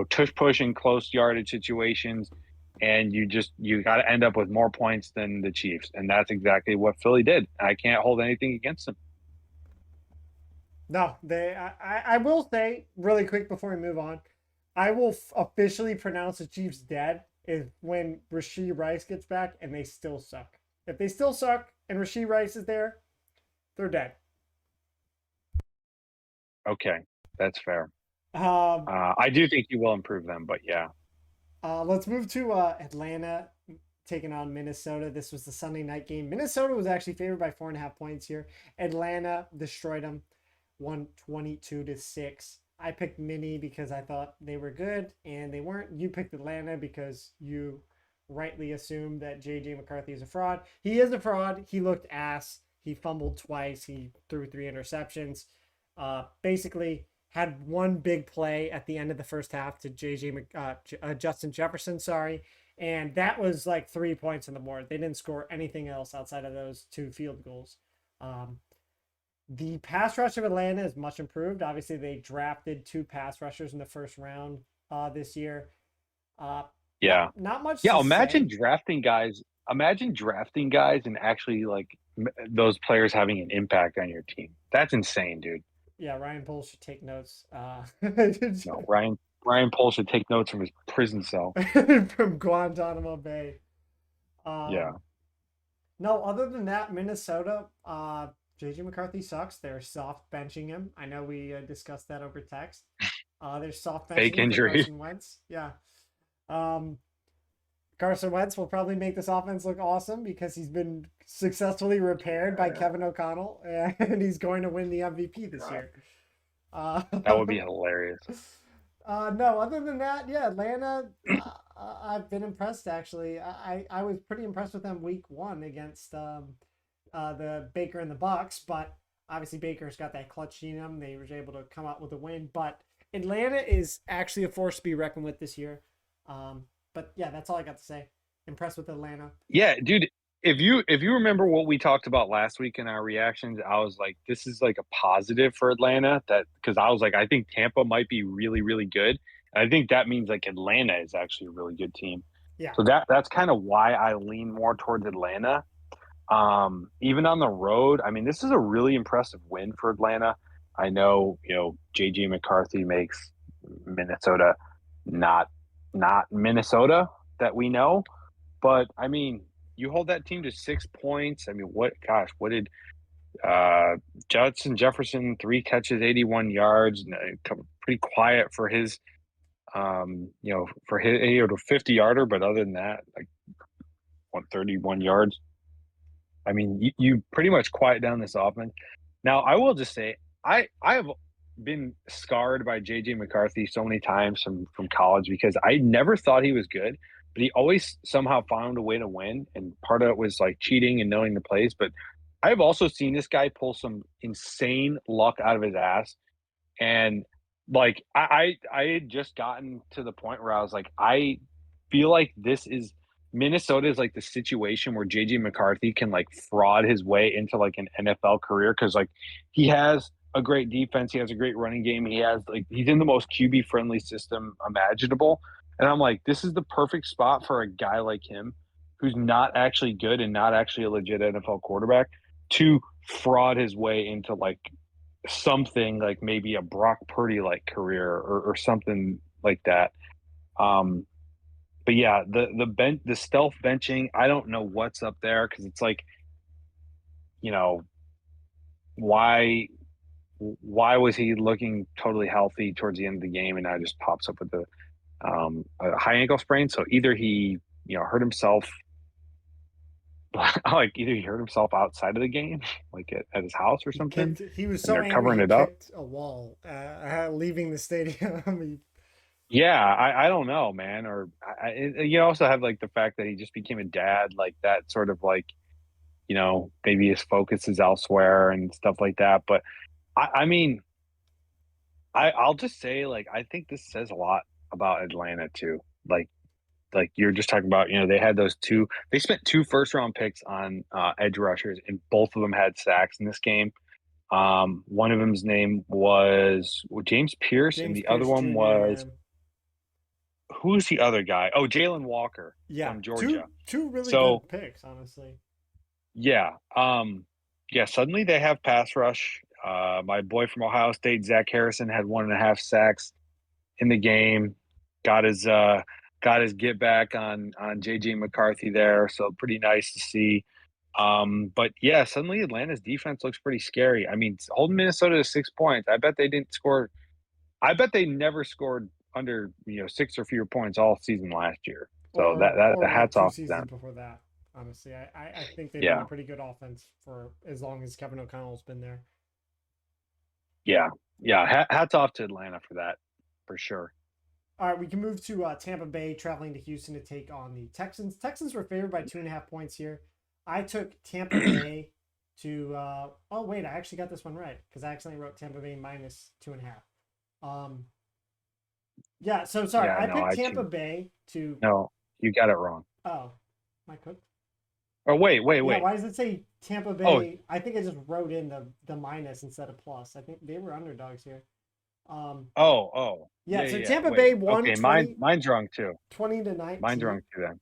tush push in close yardage situations, and you got to end up with more points than the Chiefs, and that's exactly what Philly did. I can't hold anything against them. No, I will say really quick before we move on, I will officially pronounce the Chiefs dead is when Rashee Rice gets back and they still suck. If they still suck and Rashee Rice is there, they're dead. Okay, that's fair. Um, I do think he will improve them, but yeah, let's move to Atlanta taking on Minnesota. This was the Sunday night game. Minnesota was actually favored by 4.5 points here. Atlanta destroyed them, 122-6. I picked Mini because I thought they were good, and they weren't. You picked Atlanta because you rightly assumed that JJ McCarthy is a fraud. He is a fraud. He looked ass. He fumbled twice. He threw 3 interceptions. Basically, had one big play at the end of the first half to Justin Jefferson, sorry, and that was like 3 points on the board. They didn't score anything else outside of those 2 field goals. Um, the pass rush of Atlanta is much improved. Obviously, they drafted 2 pass rushers in the first round this year. Uh, yeah, not much yeah. to say. Imagine drafting guys and actually like those players having an impact on your team. That's insane, dude. Yeah, Ryan Poles should take notes No, Ryan Poles should take notes from his prison cell. from Guantanamo Bay. Yeah. Um, no, other than that, Minnesota, JJ McCarthy sucks. They're soft benching him. I know we discussed that over text. They're soft benching Fake him for injury. Carson Wentz. Yeah. Um, Carson Wentz will probably make this offense look awesome because he's been successfully repaired by Kevin O'Connell, and he's going to win the MVP this year. Uh, That would be hilarious. no, other than that, yeah, Atlanta. I've been impressed actually. I was pretty impressed with them week one against the Baker and the Bucks, but obviously Baker's got that clutch in him. They were able to come out with a win, but Atlanta is actually a force to be reckoned with this year. But yeah, that's all I got to say. Impressed with Atlanta. Yeah, dude. If you remember what we talked about last week in our reactions, I was like, this is like a positive for Atlanta that because I was like, I think Tampa might be really, really good. And I think that means like Atlanta is actually a really good team. Yeah, So that's kind of why I lean more towards Atlanta. Even on the road, I mean, this is a really impressive win for Atlanta. I know, JG McCarthy makes Minnesota not Minnesota that we know, but I mean, you hold that team to 6 points. I mean, what did uh Judson Jefferson 3 catches, 81 yards, pretty quiet for his for hit a 50-yarder, but other than that, like 131 yards. I mean, you pretty much quiet down this offense. Now, I will just say, I have been scarred by JJ McCarthy so many times from college because I never thought he was good, but he always somehow found a way to win. And part of it was like cheating and knowing the plays. But I've also seen this guy pull some insane luck out of his ass. And like I had just gotten to the point where I was like, I feel like this is Minnesota is like the situation where JJ McCarthy can like fraud his way into like an NFL career because like he has a great defense, he has a great running game, he has like he's in the most QB friendly system imaginable. And I'm like, this is the perfect spot for a guy like him who's not actually good and not actually a legit NFL quarterback to fraud his way into like something like maybe a Brock Purdy like career or something like that. Um, but yeah, the stealth benching, I don't know what's up there because it's like, you know, why why was he looking totally healthy towards the end of the game and now just pops up with a high ankle sprain? So either he hurt himself like either he hurt himself outside of the game, like at his house or something, He was and so they're angry covering he it up. kicked a wall leaving the stadium. Yeah, I don't know, man. Or you also have like the fact that he just became a dad, like that sort of like maybe his focus is elsewhere and stuff like that. But I mean, I'll just say like I think this says a lot about Atlanta too. Like you're just talking about, they had those two. They spent two first round picks on edge rushers, and both of them had sacks in this game. One of them's name was James Pierce, and James the other Pierce one Jr. Yeah, was who's the other guy? Oh, Jalen Walker yeah, from Georgia. two really So good picks, honestly. yeah, yeah. Suddenly they have pass rush. My boy from Ohio State, Zach Harrison, had 1.5 sacks in the game. Got his get back on JJ McCarthy there. So pretty nice to see. But yeah, suddenly Atlanta's defense looks pretty scary. I mean, holding Minnesota to 6 points. I bet they didn't score. I bet they never scored under 6 or fewer points all season last year. So that Or like hats two off to seasons them. before that. Honestly, I think they've been a Yeah, pretty good offense for as long as Kevin O'Connell's been there. yeah, yeah. Hats off to Atlanta for that, for sure. All right, we can move to Tampa Bay traveling to Houston to take on the Texans. Texans were favored by 2.5 points here. I took Tampa Bay to. Oh wait, I actually got this one right because I accidentally wrote Tampa Bay minus 2.5. Um, yeah, so sorry, Yeah, I no, picked I Tampa cheated. Bay to. No, you got it wrong. Oh, my cook. Oh, Yeah, wait. why does it say Tampa Oh, Bay? I think I just wrote in the minus instead of plus. I think they were underdogs here. Um, oh. yeah, so Yeah. Tampa Wait. Bay won Okay, mine's wrong too. 20 to Mine's 19. wrong too then.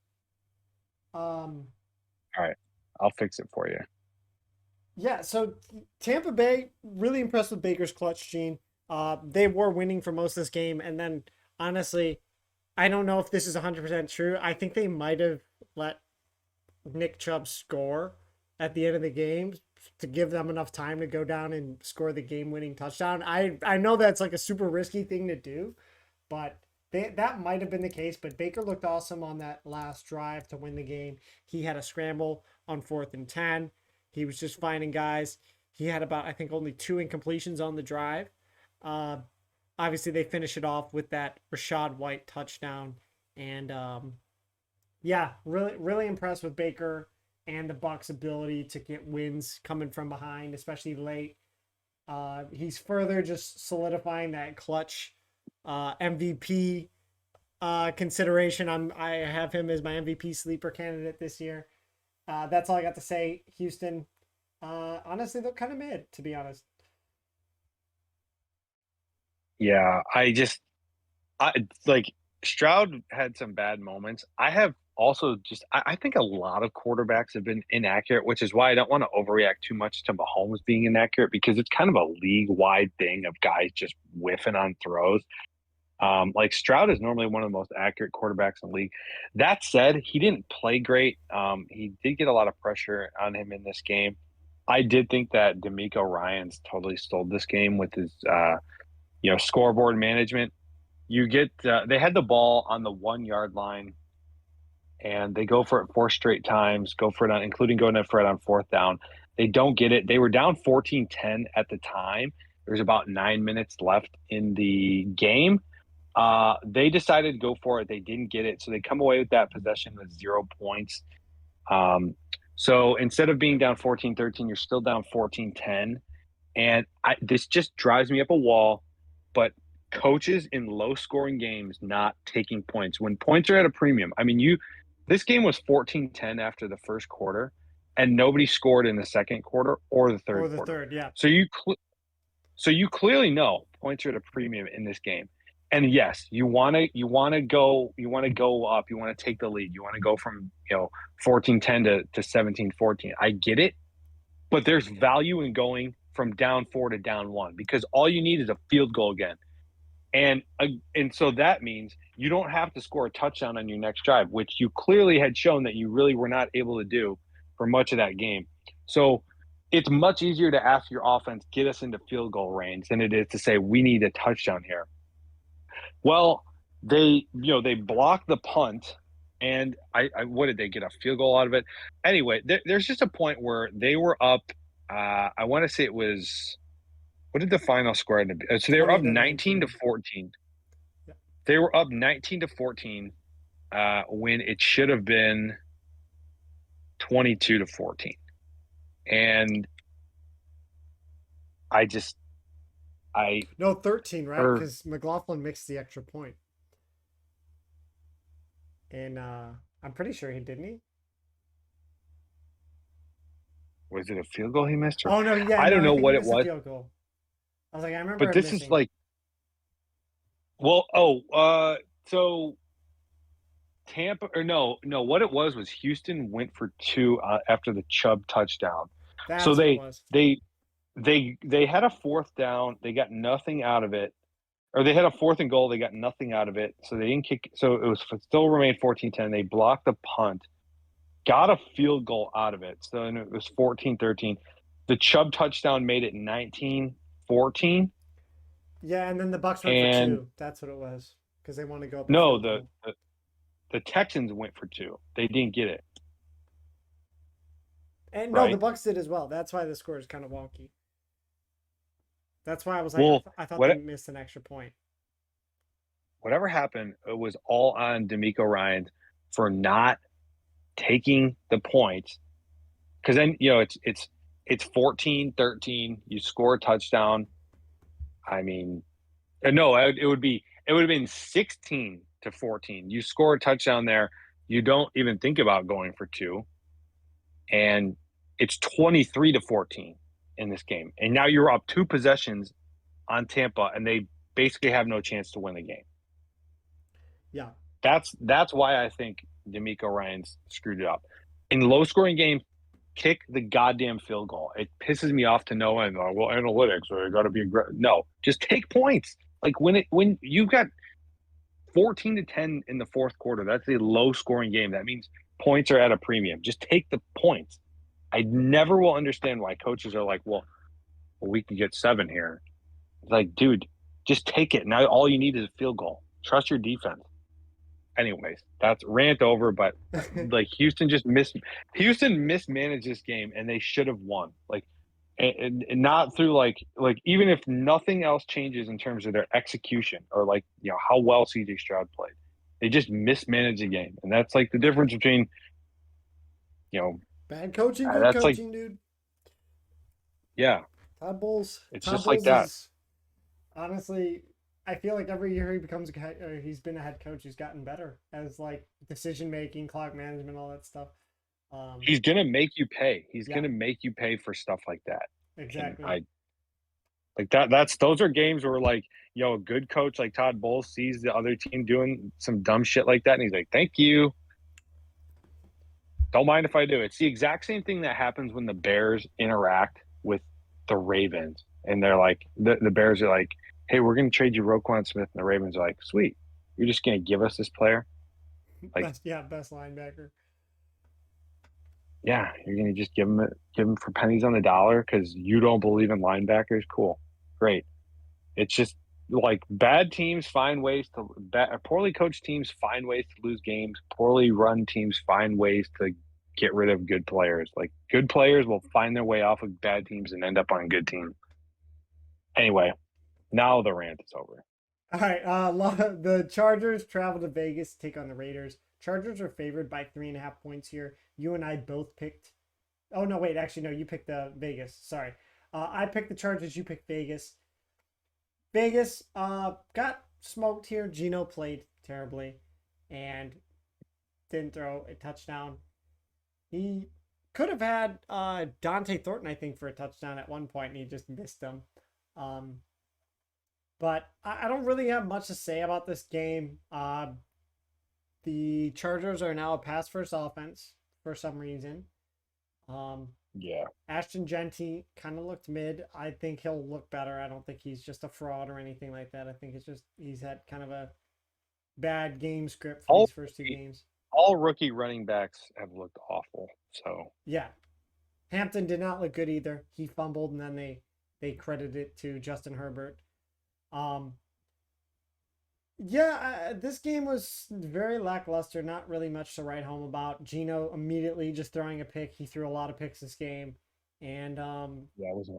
Um, All right, I'll fix it for you. yeah, so Tampa Bay really impressed with Baker's clutch gene. They were winning for most of this game, and then honestly, I don't know if this is 100% true. I think they might have let Nick Chubb score at the end of the game to give them enough time to go down and score the game-winning touchdown. I know that's like a super risky thing to do, but that might have been the case. But Baker looked awesome on that last drive to win the game. He had a scramble on 4th and 10. He was just finding guys. He had about, I think, only 2 incompletions on the drive. Uh, Obviously, they finish it off with that Rashad White touchdown. And yeah, really impressed with Baker and the Bucks' ability to get wins coming from behind, especially late. He's further just solidifying that clutch MVP consideration. I have him as my MVP sleeper candidate this year. That's all I got to say. Houston, honestly, they're kind of mid, to be honest. Yeah, I like Stroud had some bad moments. I have also I think a lot of quarterbacks have been inaccurate, which is why I don't want to overreact too much to Mahomes being inaccurate because it's kind of a league wide thing of guys just whiffing on throws. Like Stroud is normally one of the most accurate quarterbacks in the league. That said, he didn't play great. He did get a lot of pressure on him in this game. I did think that D'Amico Ryans totally stole this game with his scoreboard management. you get they had the ball on the 1 yard line, and they go for it 4 straight times, go for it on, including going for it on fourth down. They don't get it. They were down 14-10 at the time. There's about 9 minutes left in the game. They decided to go for it. They didn't get it, so they come away with that possession with 0 points. So instead of being down 14-13, you're still down 14-10. And this just drives me up a wall. But coaches in low-scoring games not taking points. When points are at a premium, I mean, this game was 14-10 after the first quarter, and nobody scored in the second quarter or the third Or the quarter. third, yeah. So you clearly know points are at a premium in this game. And yes, you want to go up, you want to take the lead. You want to go from, 14-10 to 17-14. I get it. But there's value in going from down 4 to down 1 because all you need is a field goal again. And so that means you don't have to score a touchdown on your next drive, which you clearly had shown that you really were not able to do for much of that game. So it's much easier to ask your offense, get us into field goal range than it is to say, we need a touchdown here. Well, they blocked the punt, and what did they get, a field goal out of it? Anyway, there's just a point where they were up. I want to say it was, what did the final score end up being? So they were up 19 to 14. Yeah. They were up 19 to 14 when it should have been 22 to 14. And No, 13, right? Because McLaughlin mixed the extra point. And I'm pretty sure he didn't. Was it a field goal he missed? Oh no, yeah. I don't know what it was. Field goal. I was like, I remember. But this missing. is like, well, so Tampa, or no, what it was Houston went for 2 after the Chubb touchdown. That's so they what it was. they had a fourth down, they got nothing out of it, or they had a 4th and goal, they got nothing out of it, so they didn't kick. So it was still remained 14-10. They blocked the punt, got a field goal out of it, so it was 14-13. The Chubb touchdown made it 19-14. Yeah, and then the Bucs went for 2. That's what it was, because they want to go up. No, the Texans went for 2. They didn't get it. And no, the Bucs did as well. That's why the score is kind of wonky. That's why I was like, I thought they missed an extra point. Whatever happened, it was all on DeMeco Ryans for not taking the points. Because then, it's 14-13. You score a touchdown. I mean, no, it would have been 16-14. You score a touchdown there. You don't even think about going for 2. And it's 23-14 in this game. And now you're up 2 possessions on Tampa, and they basically have no chance to win the game. Yeah. That's why I think DeMeco Ryans screwed it up. In low-scoring games, kick the goddamn field goal. It pisses me off to no end. Well, analytics, or got to be aggressive. No, just take points. Like when you got 14-10 in the fourth quarter, that's a low-scoring game. That means points are at a premium. Just take the points. I never will understand why coaches are like, well, we can get 7 here. It's like, dude, just take it. Now all you need is a field goal. Trust your defense. Anyways, that's rant over, but like Houston mismanaged this game, and they should have won. Like, and not through like even if nothing else changes in terms of their execution or how well CJ Stroud played, they just mismanaged the game, and that's like the difference between bad coaching, good coaching, dude. Yeah, Todd Bowles. It's just like that. Honestly, I feel like every year he's been a head coach, he's gotten better as decision making, clock management, all that stuff. He's gonna make you pay. He's gonna make you pay for stuff like that. Exactly. Those are games where a good coach like Todd Bowles sees the other team doing some dumb shit like that, and he's like, "Thank you. Don't mind if I do." It's the exact same thing that happens when the Bears interact with the Ravens, and they're like, the Bears are like, "Hey, we're going to trade you Roquan Smith," and the Ravens are like, "Sweet, you're just going to give us this player?" Best linebacker. Yeah, you're going to just give him for pennies on the dollar because you don't believe in linebackers. Cool, great. It's just like bad teams find ways to poorly coached teams find ways to lose games. Poorly run teams find ways to get rid of good players. Like good players will find their way off of bad teams and end up on good teams. Anyway, now the rant is over. All right. The Chargers travel to Vegas to take on the Raiders. Chargers are favored by 3.5 points here. You and I both picked. Oh no, wait. Actually, no. You picked the Vegas. Sorry. I picked the Chargers. You picked Vegas. Vegas got smoked here. Gino played terribly and didn't throw a touchdown. He could have had Dante Thornton, I think, for a touchdown at one point, and he just missed him. Um, but I don't really have much to say about this game. The Chargers are now a pass first offense for some reason. Um, Yeah. Ashton Genty kind of looked mid. I think he'll look better. I don't think he's just a fraud or anything like that. I think it's just he's had kind of a bad game script for All these first two games. all rookie running backs have looked awful. So Yeah, Hampton did not look good either. He fumbled, and then they credited it to Justin Herbert. Um, yeah, this game was very lackluster. Not really much to write home about. Gino immediately just throwing a pick. He threw a lot of picks this game, and yeah, it was an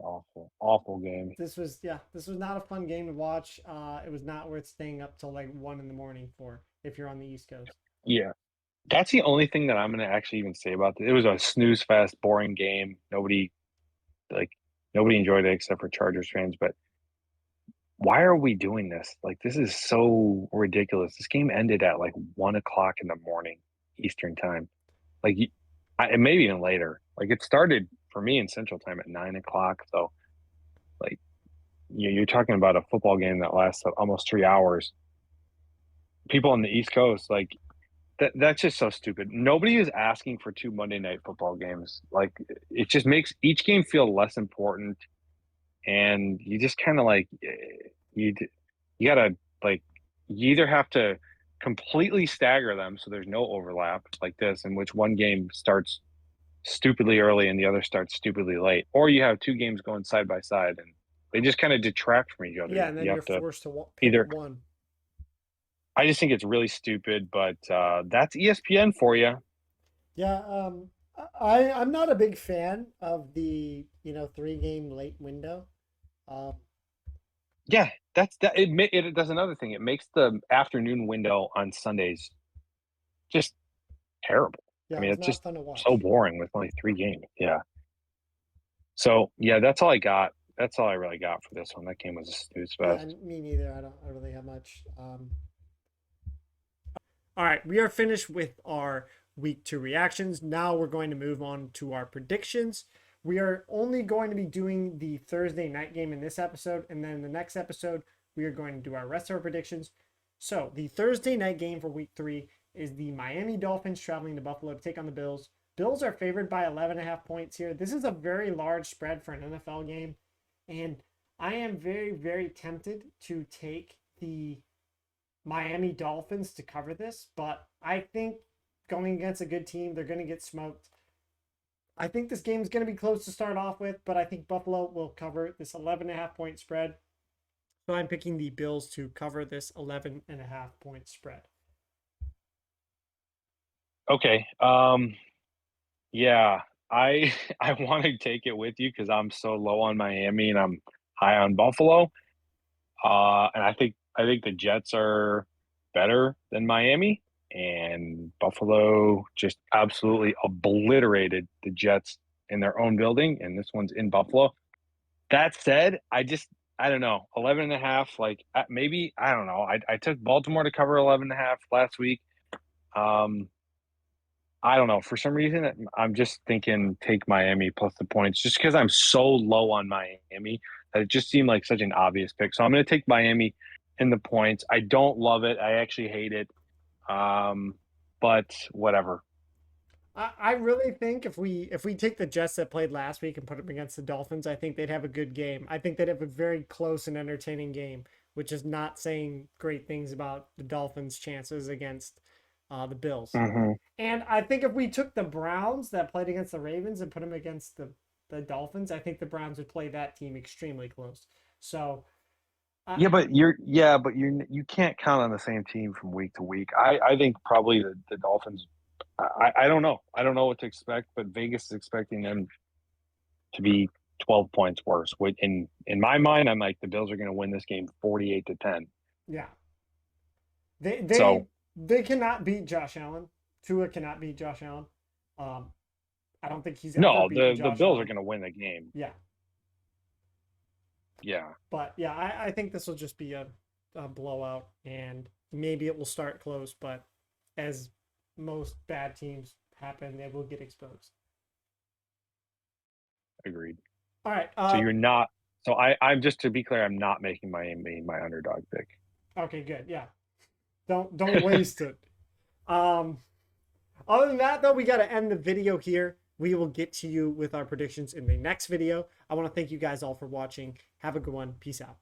awful game. this was not a fun game to watch. It was not worth staying up till like 1 in the morning for if you're on the East Coast. Yeah. That's the only thing that I'm gonna actually even say about it. It was a snooze fest, boring game. Like nobody enjoyed it except for Chargers fans. But why are we doing this? Like this is so ridiculous. This game ended at like 1 o'clock in the morning Eastern time. Like and maybe even later. Like it started for me in Central Time at 9 o'clock. So like you're talking about a football game that lasts almost 3 hours. People on the East Coast, like that's just so stupid. Nobody is asking for two Monday night football games. Like it just makes each game feel less important, and you just kind of like you gotta like you either have to completely stagger them so there's no overlap like this, in which one game starts stupidly early and the other starts stupidly late, or you have two games going side by side and they just kind of detract from each other. Yeah, and then You you're have to forced to pick either. one. I just think it's really stupid, but that's ESPN for you. Yeah, I'm not a big fan of the 3 game late window. Um, Yeah, it does another thing. It makes the afternoon window on Sundays just terrible. I yeah, it mean, was it's not just fun to so watch. boring with only three games. Yeah. So yeah, that's all I got. That's all I really got for this one. That game was a snooze Yeah, fest. me neither. I really have much. All right, we are finished with our week 2 reactions. Now we're going to move on to our predictions. We are only going to be doing the Thursday night game in this episode, and then in the next episode, we are going to do our rest of our predictions. So, the Thursday night game for week 3 is the Miami Dolphins traveling to Buffalo to take on the Bills. Bills are favored by 11.5 points here. This is a very large spread for an NFL game, and I am very, very tempted to take the Miami Dolphins to cover this, but I think going against a good team, they're going to get smoked. I think this game is going to be close to start off with, but I think Buffalo will cover this 11.5 point spread. So I'm picking the Bills to cover this 11.5 point spread. Okay. Yeah, I I want to take it with you because I'm so low on Miami and I'm high on Buffalo. And I think the Jets are better than Miami, and Buffalo just absolutely obliterated the Jets in their own building, and this one's in Buffalo. That said, I don't know, 11 and a half, like maybe, I don't know. I took Baltimore to cover 11 and a half last week. Um, I don't know. For some reason, I'm just thinking take Miami plus the points just because I'm so low on Miami that it just seemed like such an obvious pick. So I'm going to take Miami in the points. I don't love it. I actually hate it. But whatever. I really think if we take the Jets that played last week and put them against the Dolphins, I think they'd have a good game. I think they'd have a very close and entertaining game, which is not saying great things about the Dolphins' chances against the Bills. Hmm. And I think if we took the Browns that played against the Ravens and put them against the Dolphins, I think the Browns would play that team extremely close. So I, You can't count on the same team from week to week. I think probably the Dolphins. I don't know. I don't know what to expect, but Vegas is expecting them to be 12 points worse. In my mind, I'm like the Bills are going to win this game 48-10. yeah, they So they they cannot beat Josh Allen. Tua cannot beat Josh Allen. Um, I don't think he's ever no, beaten the Josh Bills are Allen. going to win the game. Yeah, Yeah, but yeah, I think this will just be a blowout, and maybe it will start close, but as most bad teams happen, they will get exposed. agreed. All right. So you're not. So I'm just to be clear, I'm not making my underdog pick. Okay, good. Yeah. Don't waste it. Um, Other than that, though, we got to end the video here. We will get to you with our predictions in the next video. I want to thank you guys all for watching. Have a good one. Peace out.